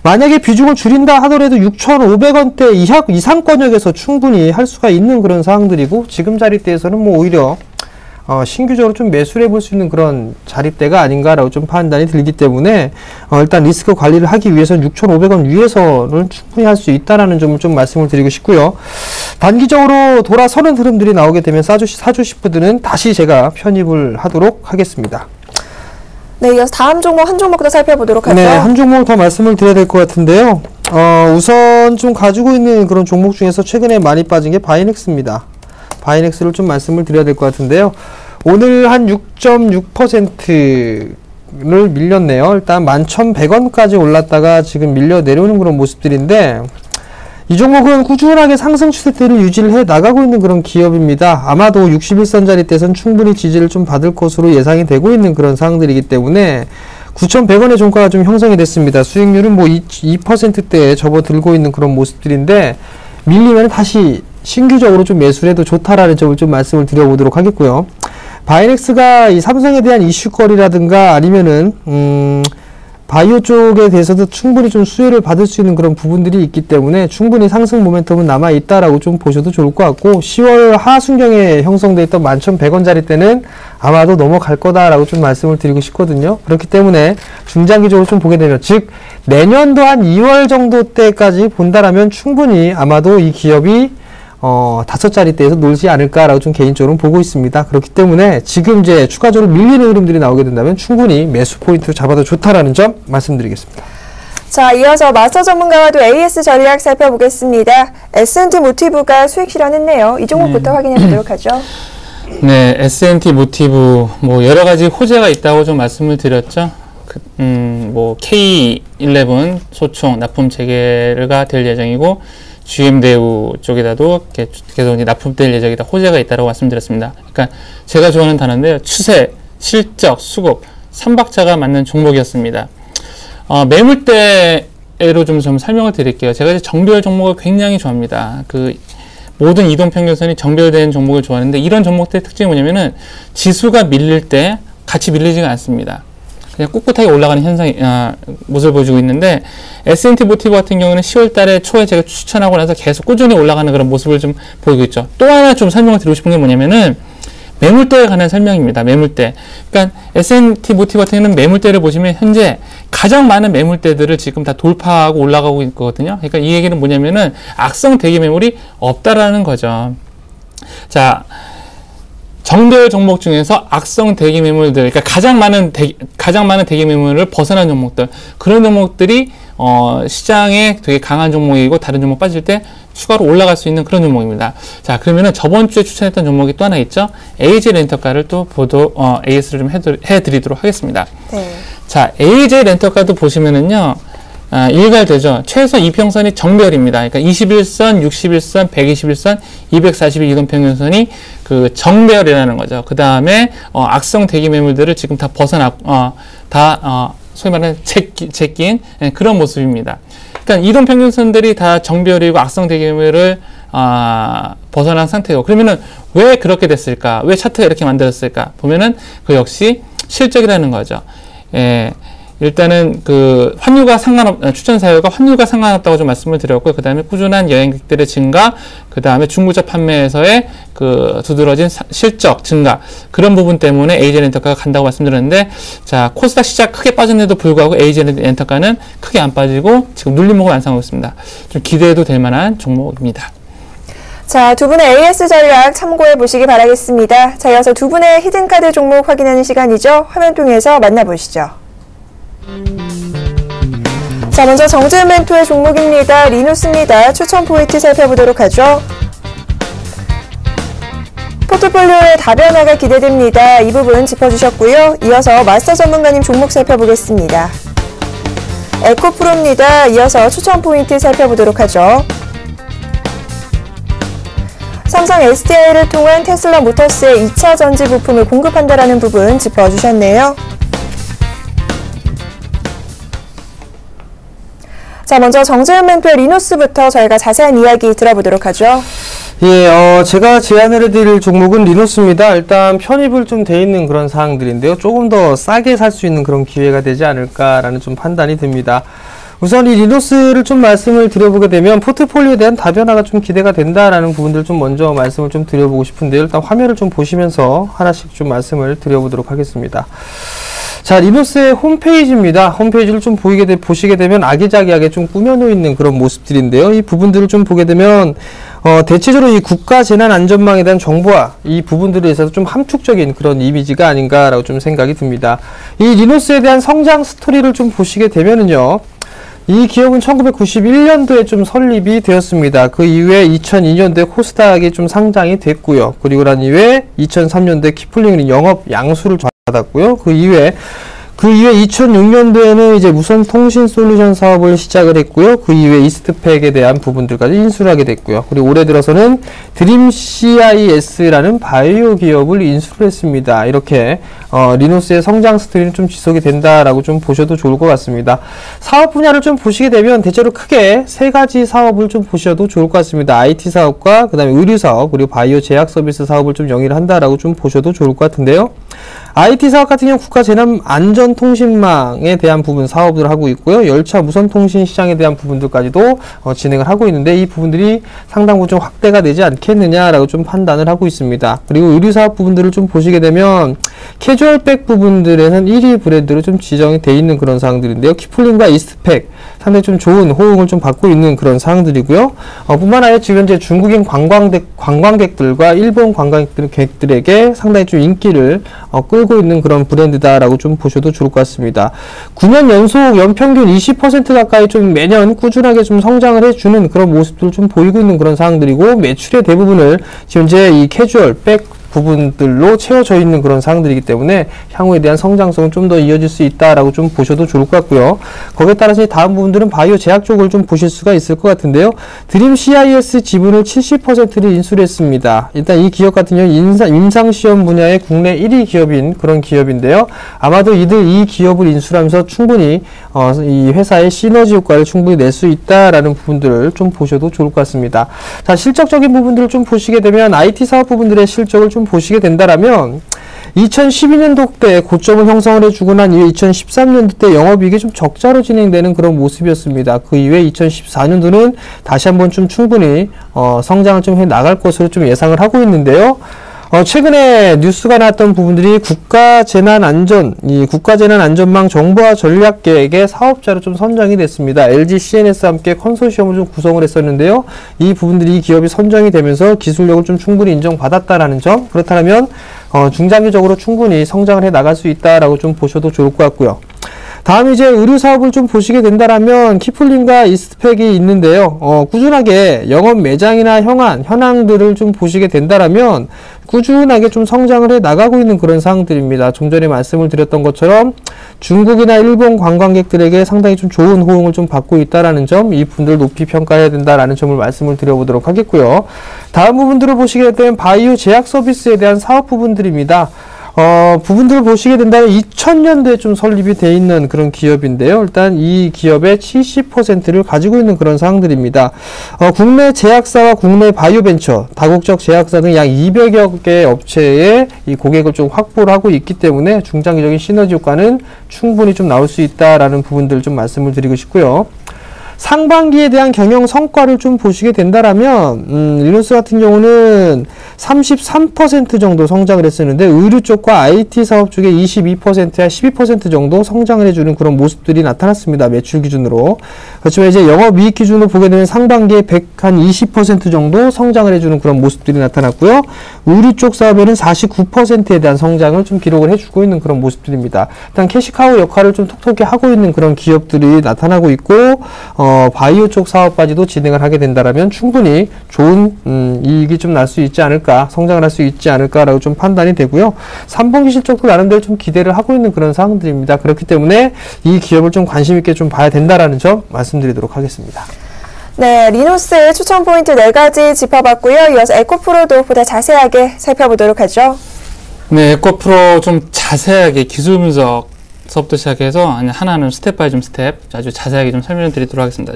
만약에 비중을 줄인다 하더라도 6,500원대 이상권역에서 충분히 할 수가 있는 그런 상황들이고 지금 자리대에서는 뭐 오히려 신규적으로 좀 매수를 해볼 수 있는 그런 자립대가 아닌가라고 좀 판단이 들기 때문에 일단 리스크 관리를 하기 위해서는 6,500원 위에서는 충분히 할 수 있다라는 점을 좀 말씀을 드리고 싶고요. 단기적으로 돌아서는 흐름들이 나오게 되면 사조시푸드는 다시 제가 편입을 하도록 하겠습니다. 네, 이어서 다음 종목 한 종목 더 살펴보도록 하죠. 네, 한 종목 더 말씀을 드려야 될 것 같은데요. 우선 좀 가지고 있는 그런 종목 중에서 최근에 많이 빠진 게 바이넥스입니다. 바이넥스를 좀 말씀을 드려야 될 것 같은데요. 오늘 한 6.6%를 밀렸네요. 일단 11,100원까지 올랐다가 지금 밀려 내려오는 그런 모습들인데 이 종목은 꾸준하게 상승 추세대를 유지를 해 나가고 있는 그런 기업입니다. 아마도 61선 자리대에서는 충분히 지지를 좀 받을 것으로 예상이 되고 있는 그런 상황들이기 때문에 9,100원의 종가가 좀 형성이 됐습니다. 수익률은 뭐 2%대에 접어들고 있는 그런 모습들인데 밀리면 다시 신규적으로 좀 매수를 해도 좋다라는 점을 좀 말씀을 드려보도록 하겠고요. 바이넥스가 이 삼성에 대한 이슈거리라든가 아니면은 바이오 쪽에 대해서도 충분히 좀 수혜를 받을 수 있는 그런 부분들이 있기 때문에 충분히 상승 모멘텀은 남아 있다라고 좀 보셔도 좋을 것 같고 10월 하순경에 형성돼 있던 11,100원짜리 때는 아마도 넘어갈 거다라고 좀 말씀을 드리고 싶거든요. 그렇기 때문에 중장기적으로 좀 보게 되면 즉 내년도 한 2월 정도 때까지 본다라면 충분히 아마도 이 기업이 5자리대에서 놀지 않을까라고 좀 개인적으로 보고 있습니다. 그렇기 때문에 지금 이제 추가적으로 밀리는 흐름들이 나오게 된다면 충분히 매수 포인트를 잡아도 좋다라는 점 말씀드리겠습니다. 자, 이어서 마스터 전문가와도 AS 전략 살펴보겠습니다. S&T 모티브가 수익 실현했네요. 이 종목부터 확인해 보도록 하죠. 네, S&T 모티브 뭐 여러 가지 호재가 있다고 좀 말씀을 드렸죠. 뭐 K11 소총 납품 재개가 될 예정이고 GM대우 쪽에다도 계속 이제 납품될 예정이다, 호재가 있다고 말씀드렸습니다. 그러니까 제가 좋아하는 단어인데요. 추세, 실적, 수급, 3박자가 맞는 종목이었습니다. 매물대로 좀 설명을 드릴게요. 제가 이제 정별 종목을 굉장히 좋아합니다. 모든 이동평균선이 정별된 종목을 좋아하는데, 이런 종목들의 특징이 뭐냐면은 지수가 밀릴 때 같이 밀리지가 않습니다. 그냥 꿋꿋하게 올라가는 현상이 모습을 보여주고 있는데, S&T 모티브 같은 경우는 10월 달에 초에 제가 추천하고 나서 계속 꾸준히 올라가는 그런 모습을 좀 보이고 있죠. 또 하나 좀 설명을 드리고 싶은 게 뭐냐면은 매물대에 관한 설명입니다. 매물대. 그러니까 S&T 모티브 같은 경우는 매물대를 보시면 현재 가장 많은 매물대들을 지금 다 돌파하고 올라가고 있거든요. 그러니까 이 얘기는 뭐냐면은 악성 대기 매물이 없다라는 거죠. 자, 정별 종목 중에서 악성 대기 매물들, 그러니까 가장 많은 대기 매물을 벗어난 종목들, 그런 종목들이 시장에 되게 강한 종목이고 다른 종목 빠질 때 추가로 올라갈 수 있는 그런 종목입니다. 자, 그러면은 저번 주에 추천했던 종목이 또 하나 있죠. AJ 렌터카를 또 AS를 좀 해드리도록 하겠습니다. 네. 자, AJ 렌터카도 보시면은요, 일괄되죠. 최소 이평선이 정별입니다. 그러니까 21선, 61선, 121선, 241 이동평균선이 그 정별이라는 거죠. 그 다음에 악성 대기 매물들을 지금 다 소위 말하는 제낀 그런 모습입니다. 그러니까 이동평균선들이 다 정별이고 악성 대기 매물을 벗어난 상태고, 그러면은 왜 그렇게 됐을까? 왜 차트가 이렇게 만들었을까? 보면은 그 역시 실적이라는 거죠. 일단은 추천 사유가 환율과 상관없다고 좀 말씀을 드렸고요. 그 다음에 꾸준한 여행객들의 증가, 그 다음에 중고차 판매에서의 두드러진 실적 증가, 그런 부분 때문에 AJ 렌터카가 간다고 말씀드렸는데, 자, 코스닥 시작 크게 빠졌는데도 불구하고 AJ 렌터카는 크게 안 빠지고 지금 눌림목을 완성하고 있습니다. 좀 기대해도 될 만한 종목입니다. 자, 두 분의 AS 전략 참고해 보시기 바라겠습니다. 자, 이어서 두 분의 히든카드 종목 확인하는 시간이죠. 화면 통해서 만나보시죠. 자, 먼저 정재훈 멘토의 종목입니다. 리누스입니다. 추천 포인트 살펴보도록 하죠. 포트폴리오의 다변화가 기대됩니다. 이 부분 짚어주셨고요. 이어서 마스터 전문가님 종목 살펴보겠습니다. 에코프로입니다. 이어서 추천 포인트 살펴보도록 하죠. 삼성 SDI를 통한 테슬라 모터스의 2차 전지 부품을 공급한다라는 부분 짚어주셨네요. 자, 먼저 정재훈 멘토의 리누스부터 저희가 자세한 이야기 들어보도록 하죠. 예, 제가 제안을 해드릴 종목은 리누스입니다. 일단 편입을 좀 돼 있는 그런 사항들인데요. 조금 더 싸게 살 수 있는 그런 기회가 되지 않을까라는 좀 판단이 듭니다. 우선 이 리누스를 좀 말씀을 드려보게 되면 포트폴리오에 대한 다변화가 좀 기대가 된다라는 부분들 좀 먼저 말씀을 좀 드려보고 싶은데요. 일단 화면을 좀 보시면서 하나씩 좀 말씀을 드려보도록 하겠습니다. 자, 리누스의 홈페이지입니다. 홈페이지를 좀 보시게 되면 아기자기하게 좀 꾸며놓고 있는 그런 모습들인데요. 이 부분들을 좀 보게 되면 대체적으로 이 국가재난안전망에 대한 정보와 이 부분들에 있어서 좀 함축적인 그런 이미지가 아닌가라고 좀 생각이 듭니다. 이 리누스에 대한 성장 스토리를 좀 보시게 되면은요, 이 기업은 1991년도에 좀 설립이 되었습니다. 그 이후에 2002년도에 코스닥이 좀 상장이 됐고요. 그리고 난 이후에 2003년도에 키플링은 영업 양수를 받았고요. 그 이후에 2006년도에는 이제 무선 통신 솔루션 사업을 시작을 했고요. 그 이후에 이스트팩에 대한 부분들까지 인수를 하게 됐고요. 그리고 올해 들어서는 드림 CIS라는 바이오 기업을 인수를 했습니다. 이렇게 리누스의 성장 스토리는 좀 지속이 된다라고 좀 보셔도 좋을 것 같습니다. 사업 분야를 좀 보시게 되면 대체로 크게 세 가지 사업을 좀 보셔도 좋을 것 같습니다. IT 사업과 그다음에 의류 사업, 그리고 바이오 제약 서비스 사업을 좀 영위를 한다라고 좀 보셔도 좋을 것 같은데요. IT 사업 같은 경우 국가재난안전통신망에 대한 부분 사업을 하고 있고요. 열차 무선통신 시장에 대한 부분들까지도 진행을 하고 있는데, 이 부분들이 상당 부분 좀 확대가 되지 않겠느냐라고 좀 판단을 하고 있습니다. 그리고 의류 사업 부분들을 좀 보시게 되면 캐주얼백 부분들에는 1위 브랜드로 좀 지정이 돼 있는 그런 사항들인데요. 키플링과 이스트팩 상당히 좀 좋은 호응을 좀 받고 있는 그런 사항들이고요. 뿐만 아니라 지금 현재 중국인 관광객들과 일본 관광객들에게 상당히 좀 인기를 끌고 있는 그런 브랜드다라고 좀 보셔도 좋을 것 같습니다. 9년 연속 연평균 20% 가까이 좀 매년 꾸준하게 좀 성장을 해주는 그런 모습들을 좀 보이고 있는 그런 상황들이고, 매출의 대부분을 지금 현재 이 캐주얼 백 부분들로 채워져 있는 그런 사항들이기 때문에 향후에 대한 성장성은 좀 더 이어질 수 있다라고 좀 보셔도 좋을 것 같고요. 거기에 따라서 다음 부분들은 바이오 제약 쪽을 좀 보실 수가 있을 것 같은데요. 드림 CIS 지분을 70%를 인수를 했습니다. 일단 이 기업 같은 경우 임상시험 분야의 국내 1위 기업인 그런 기업인데요. 아마도 이 기업을 인수하면서 충분히 이 회사의 시너지 효과를 충분히 낼 수 있다라는 부분들을 좀 보셔도 좋을 것 같습니다. 자, 실적적인 부분들을 좀 보시게 되면 IT 사업 부분들의 실적을 좀 보시게 된다라면 2012년도 때 고점을 형성을 해주고 난 이후에 2013년도 때 영업이익이 좀 적자로 진행되는 그런 모습이었습니다. 그 이후에 2014년도는 다시 한번 좀 충분히 성장을 좀 해 나갈 것으로 좀 예상을 하고 있는데요. 최근에 뉴스가 나왔던 부분들이 국가재난안전망 정보화 전략계획의 사업자로 좀 선정이 됐습니다. LG CNS와 함께 컨소시엄을 좀 구성을 했었는데요. 이 부분들이 이 기업이 선정이 되면서 기술력을 좀 충분히 인정받았다라는 점, 그렇다면 중장기적으로 충분히 성장을 해 나갈 수 있다라고 좀 보셔도 좋을 것 같고요. 다음 이제 의류 사업을 좀 보시게 된다라면 키플링과 이스트팩이 있는데요. 꾸준하게 영업 매장이나 현황들을 좀 보시게 된다라면 꾸준하게 좀 성장을 해 나가고 있는 그런 사항들입니다. 좀 전에 말씀을 드렸던 것처럼 중국이나 일본 관광객들에게 상당히 좀 좋은 호응을 좀 받고 있다라는 점, 이 부분들 높이 평가해야 된다라는 점을 말씀을 드려보도록 하겠고요. 다음 부분들을 보시게 되면 바이오 제약 서비스에 대한 사업 부분들입니다. 부분들을 보시게 된다면 2000년도에 좀 설립이 돼 있는 그런 기업인데요. 일단 이 기업의 70%를 가지고 있는 그런 사항들입니다. 국내 제약사와 국내 바이오벤처, 다국적 제약사 등 약 200여 개 업체의 이 고객을 좀 확보를 하고 있기 때문에 중장기적인 시너지 효과는 충분히 좀 나올 수 있다라는 부분들을 좀 말씀을 드리고 싶고요. 상반기에 대한 경영 성과를 좀 보시게 된다라면 리노스 같은 경우는 33% 정도 성장을 했었는데 의류 쪽과 IT 사업 쪽에 22%야 12% 정도 성장을 해주는 그런 모습들이 나타났습니다. 매출 기준으로. 그렇지만 이제 영업이익 기준으로 보게 되면 상반기에 20% 정도 성장을 해주는 그런 모습들이 나타났고요. 의류 쪽 사업에는 49%에 대한 성장을 좀 기록을 해주고 있는 그런 모습들입니다. 일단 캐시카우 역할을 좀 톡톡히 하고 있는 그런 기업들이 나타나고 있고 바이오 쪽 사업까지도 진행을 하게 된다라면 충분히 좋은 이익이 좀 날 수 있지 않을까, 성장을 할 수 있지 않을까라고 좀 판단이 되고요. 3분기 실적도 나름대로 좀 기대를 하고 있는 그런 상황들입니다. 그렇기 때문에 이 기업을 좀 관심 있게 좀 봐야 된다라는 점 말씀드리도록 하겠습니다. 네, 리노스 추천 포인트 4가지 짚어봤고요. 이어서 에코프로도 보다 자세하게 살펴보도록 하죠. 네, 에코프로 좀 자세하게 기술 분석 서부터 시작해서 하나는 스텝 바이 스텝 아주 자세하게 좀 설명을 드리도록 하겠습니다.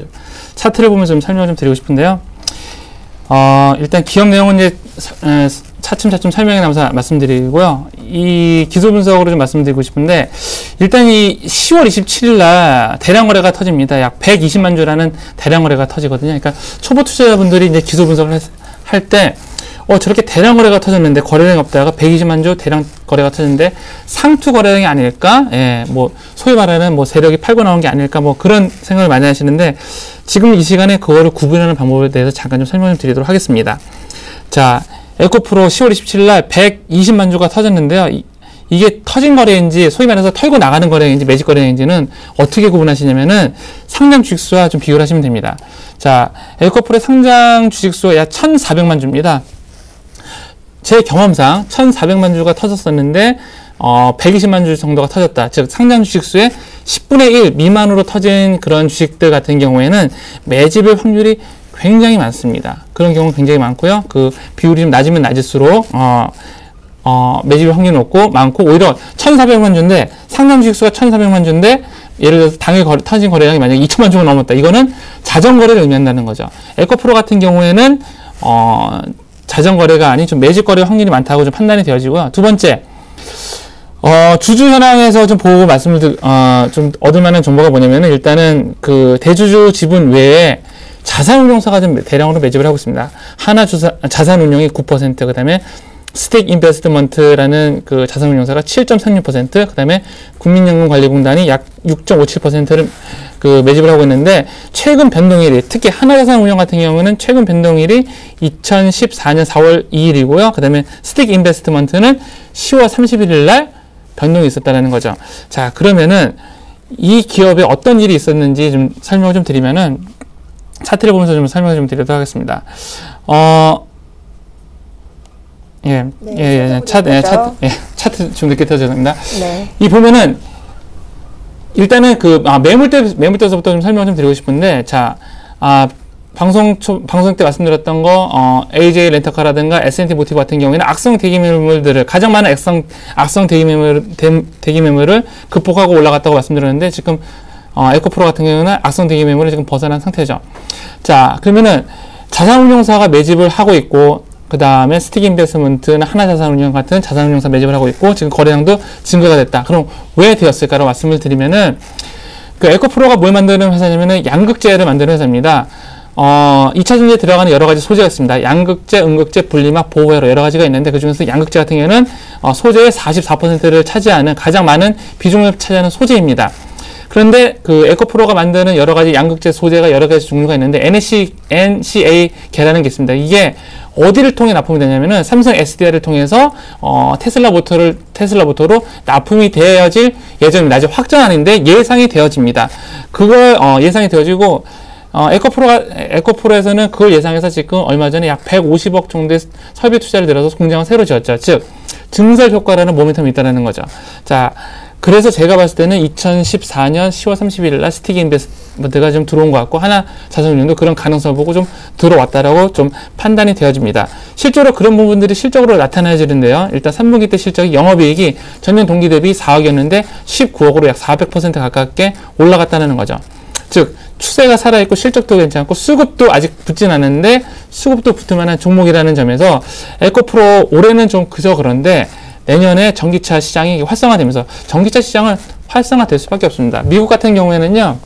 차트를 보면서 좀 설명을 좀 드리고 싶은데요. 일단 기업 내용은 이제 차츰차츰 설명해 나가면서 말씀드리고요. 이 기술 분석으로 좀 말씀드리고 싶은데, 일단 이 10월 27일 날 대량 거래가 터집니다. 약 120만 주라는 대량 거래가 터지거든요. 그러니까 초보 투자자분들이 이제 기술 분석을 할 때 저렇게 대량 거래가 터졌는데 거래량이 없다가 120만 주 대량 거래가 터졌는데 상투 거래량이 아닐까? 예, 소위 말하는 세력이 팔고 나온 게 아닐까? 그런 생각을 많이 하시는데, 지금 이 시간에 그거를 구분하는 방법에 대해서 잠깐 좀 설명을 드리도록 하겠습니다. 자, 에코프로 10월 27일 날 120만 주가 터졌는데요. 이게 터진 거래인지, 소위 말해서 털고 나가는 거래인지, 매집 거래인지는 어떻게 구분하시냐면은 상장 주식수와 좀 비교를 하시면 됩니다. 자, 에코프로의 상장 주식수가 약 1,400만 주입니다. 제 경험상 1,400만 주가 터졌었는데 120만 주 정도가 터졌다. 즉 상장 주식수의 10분의 1 미만으로 터진 그런 주식들 같은 경우에는 매집의 확률이 굉장히 많습니다. 그런 경우는 굉장히 많고요. 그 비율이 좀 낮으면 낮을수록 매집의 확률이 높고 많고, 오히려 1,400만 주인데 상장 주식수가 1,400만 주인데 예를 들어서 당일 터진 거래량이 만약에 2천만 주가 넘었다. 이거는 자전거래를 의미한다는 거죠. 에코프로 같은 경우에는 자전거래가 아닌 좀 매집거래 확률이 많다고 좀 판단이 되어지고요. 두 번째, 주주 현황에서 좀 보고 말씀을 좀 얻을 만한 정보가 뭐냐면은, 일단은 그 대주주 지분 외에 자산운용사가 좀 대량으로 매집을 하고 있습니다. 하나 자산운용이 9%, 그 다음에 스택 인베스트먼트라는 그 자산운용사가 7.36%, 그 다음에 국민연금관리공단이 약 6.57%를 그 매집을 하고 있는데, 최근 변동일이, 특히 하나자산운용 같은 경우는 최근 변동일이 2014년 4월 2일이고요. 그 다음에 스택 인베스트먼트는 10월 31일 날 변동이 있었다는 거죠. 자, 그러면은 이 기업에 어떤 일이 있었는지 좀 설명을 좀 드리면은, 차트를 보면서 좀 설명을 좀 드리도록 하겠습니다. 차트 좀 늦게 터졌습니다. 네. 이 보면은 일단은 매물대서부터 좀 설명 좀 드리고 싶은데, 자, 방송 때 말씀드렸던 거, AJ 렌터카라든가 S&T 모티브 같은 경우에는 악성 대기 매물들을, 가장 많은 악성 대기 매물을 극복하고 올라갔다고 말씀드렸는데, 지금, 에코프로 같은 경우는 악성 대기 매물을 지금 벗어난 상태죠. 자, 그러면은 자산운용사가 매집을 하고 있고, 그 다음에 스틱 인베스트먼트나 하나자산운용 같은 자산운용사 매집을 하고 있고, 지금 거래량도 증가가 됐다. 그럼 왜 되었을까라고 말씀을 드리면은, 그 에코프로가 뭘 만드는 회사냐면은 양극재를 만드는 회사입니다. 2차 전지에 들어가는 여러 가지 소재가 있습니다. 양극재, 음극재, 분리막, 보호회로 여러 가지가 있는데, 그 중에서 양극재 같은 경우에는 소재의 44%를 차지하는, 가장 많은 비중을 차지하는 소재입니다. 그런데 그 에코프로가 만드는 여러 가지 양극재 소재가 여러 가지 종류가 있는데, NCA계라는 게 있습니다. 이게 어디를 통해 납품이 되냐면은 삼성 SDI를 통해서 테슬라 모터로 납품이 되어질 예정입니다. 아직 확정 아닌데 예상이 되어집니다. 그걸 예상이 되어지고, 에코프로에서는 그걸 예상해서 지금 얼마 전에 약 150억 정도의 설비 투자를 들어서 공장을 새로 지었죠. 즉, 증설 효과라는 모멘텀이 있다는 거죠. 자, 그래서 제가 봤을 때는 2014년 10월 31일 날 스틱 인베스트먼트가 좀 들어온 것 같고, 하나 자산운용도 그런 가능성을 보고 좀 들어왔다라고 좀 판단이 되어집니다. 실제로 그런 부분들이 실적으로 나타나지는데요. 일단 3분기 때 실적이 영업이익이 전년 동기 대비 4억이었는데 19억으로 약 400% 가깝게 올라갔다는 거죠. 즉, 추세가 살아있고 실적도 괜찮고 수급도 아직 붙진 않았는데 수급도 붙을 만한 종목이라는 점에서 에코프로 올해는 좀 그저 그런데 내년에 전기차 시장이 활성화되면서 전기차 시장은 활성화될 수밖에 없습니다. 미국 같은 경우에는요,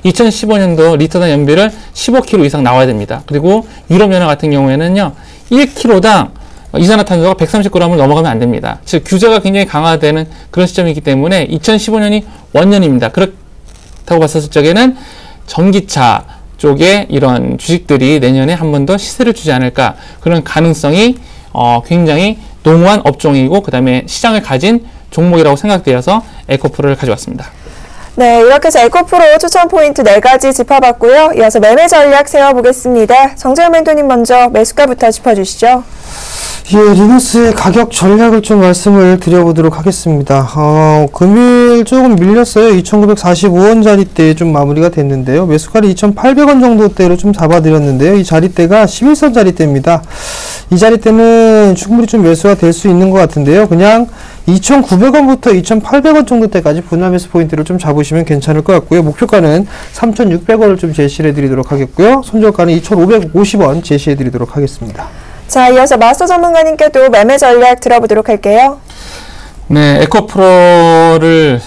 2015년도 리터당 연비를 15kg 이상 나와야 됩니다. 그리고 유럽연합 같은 경우에는요, 1kg당 이산화탄소가 130g을 넘어가면 안 됩니다. 즉, 규제가 굉장히 강화되는 그런 시점이기 때문에 2015년이 원년입니다. 그렇다고 봤을 적에는 전기차 쪽에 이런 주식들이 내년에 한 번 더 시세를 주지 않을까, 그런 가능성이 굉장히 농후한 업종이고 그 다음에 시장을 가진 종목이라고 생각되어서 에코프로를 가져왔습니다. 네, 이렇게 해서 에코프로 추천 포인트 4가지 짚어봤고요. 이어서 매매 전략 세워보겠습니다. 정재현 멘토님 먼저 매수가부터 짚어주시죠. 예, 리노스의 가격 전략을 좀 말씀을 드려보도록 하겠습니다. 금일 조금 밀렸어요. 2,945원 자리대에 좀 마무리가 됐는데요. 매수가를 2,800원 정도대로 좀 잡아드렸는데요. 이 자리대가 11선 자리대입니다. 이 자리대는 충분히 좀 매수가 될 수 있는 것 같은데요. 그냥 2,900원부터 2,800원 정도대까지 분할 매수 포인트를 좀 잡으시면 괜찮을 것 같고요. 목표가는 3,600원을 좀 제시해 드리도록 하겠고요. 손절가는 2,550원 제시해 드리도록 하겠습니다. 자, 이어서 마스터 전문가님께도 매매 전략 들어보도록 할게요. 네, 에코프로를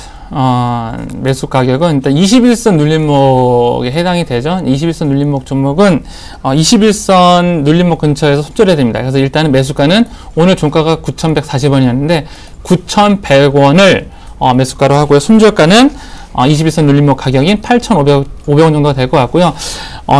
매수 가격은 일단 21선 눌림목에 해당이 되죠. 21선 눌림목 종목은 21선 눌림목 근처에서 손절해야 됩니다. 그래서 일단은 매수가는 오늘 종가가 9,140원이었는데 9,100원을 매수가로 하고요. 손절가는 21선 눌림목 가격인 8,500원 정도가 될 것 같고요.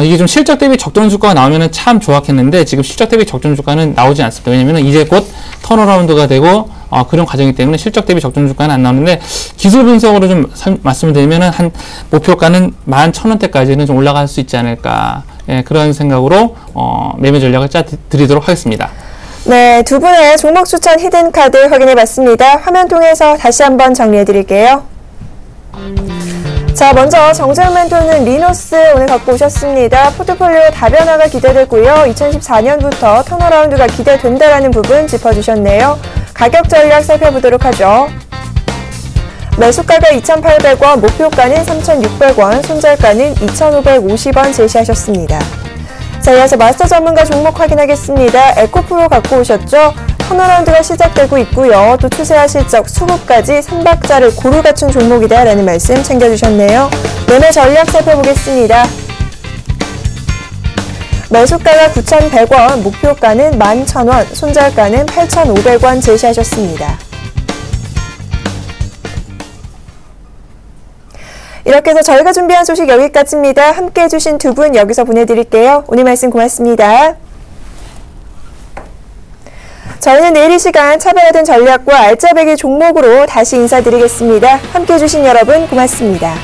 이게 좀 실적 대비 적정 주가가 나오면은 참 좋았겠는데 지금 실적 대비 적정 주가는 나오지 않습니다. 왜냐면은 이제 곧 턴어라운드가 되고 그런 과정이기 때문에 실적 대비 적정 주가는 안 나오는데 기술 분석으로 좀 말씀을 드리면은 한 목표가는 11,000원대까지는 좀 올라갈 수 있지 않을까, 예, 그런 생각으로 매매 전략을 짜 드리도록 하겠습니다. 네, 두 분의 종목 추천 히든카드 확인해 봤습니다. 화면 통해서 다시 한번 정리해 드릴게요. 자, 먼저 정재현 멘토는 리노스 오늘 갖고 오셨습니다. 포트폴리오 다변화가 기대되고요. 2014년부터 턴어라운드가 기대된다라는 부분 짚어주셨네요. 가격 전략 살펴보도록 하죠. 매수가가 2,800원, 목표가는 3,600원, 손절가는 2,550원 제시하셨습니다. 자, 이어서 마스터 전문가 종목 확인하겠습니다. 에코프로 갖고 오셨죠? 턴어라운드가 시작되고 있고요. 또 추세와 실적, 수급까지 3박자를 고루 갖춘 종목이다라는 말씀 챙겨주셨네요. 매매 전략 살펴보겠습니다. 매수가가 9,100원, 목표가는 11,000원, 손절가는 8,500원 제시하셨습니다. 이렇게 해서 저희가 준비한 소식 여기까지입니다. 함께 해주신 두 분 여기서 보내드릴게요. 오늘 말씀 고맙습니다. 저희는 내일 이 시간 차별화된 전략과 알짜배기 종목으로 다시 인사드리겠습니다. 함께 해주신 여러분 고맙습니다.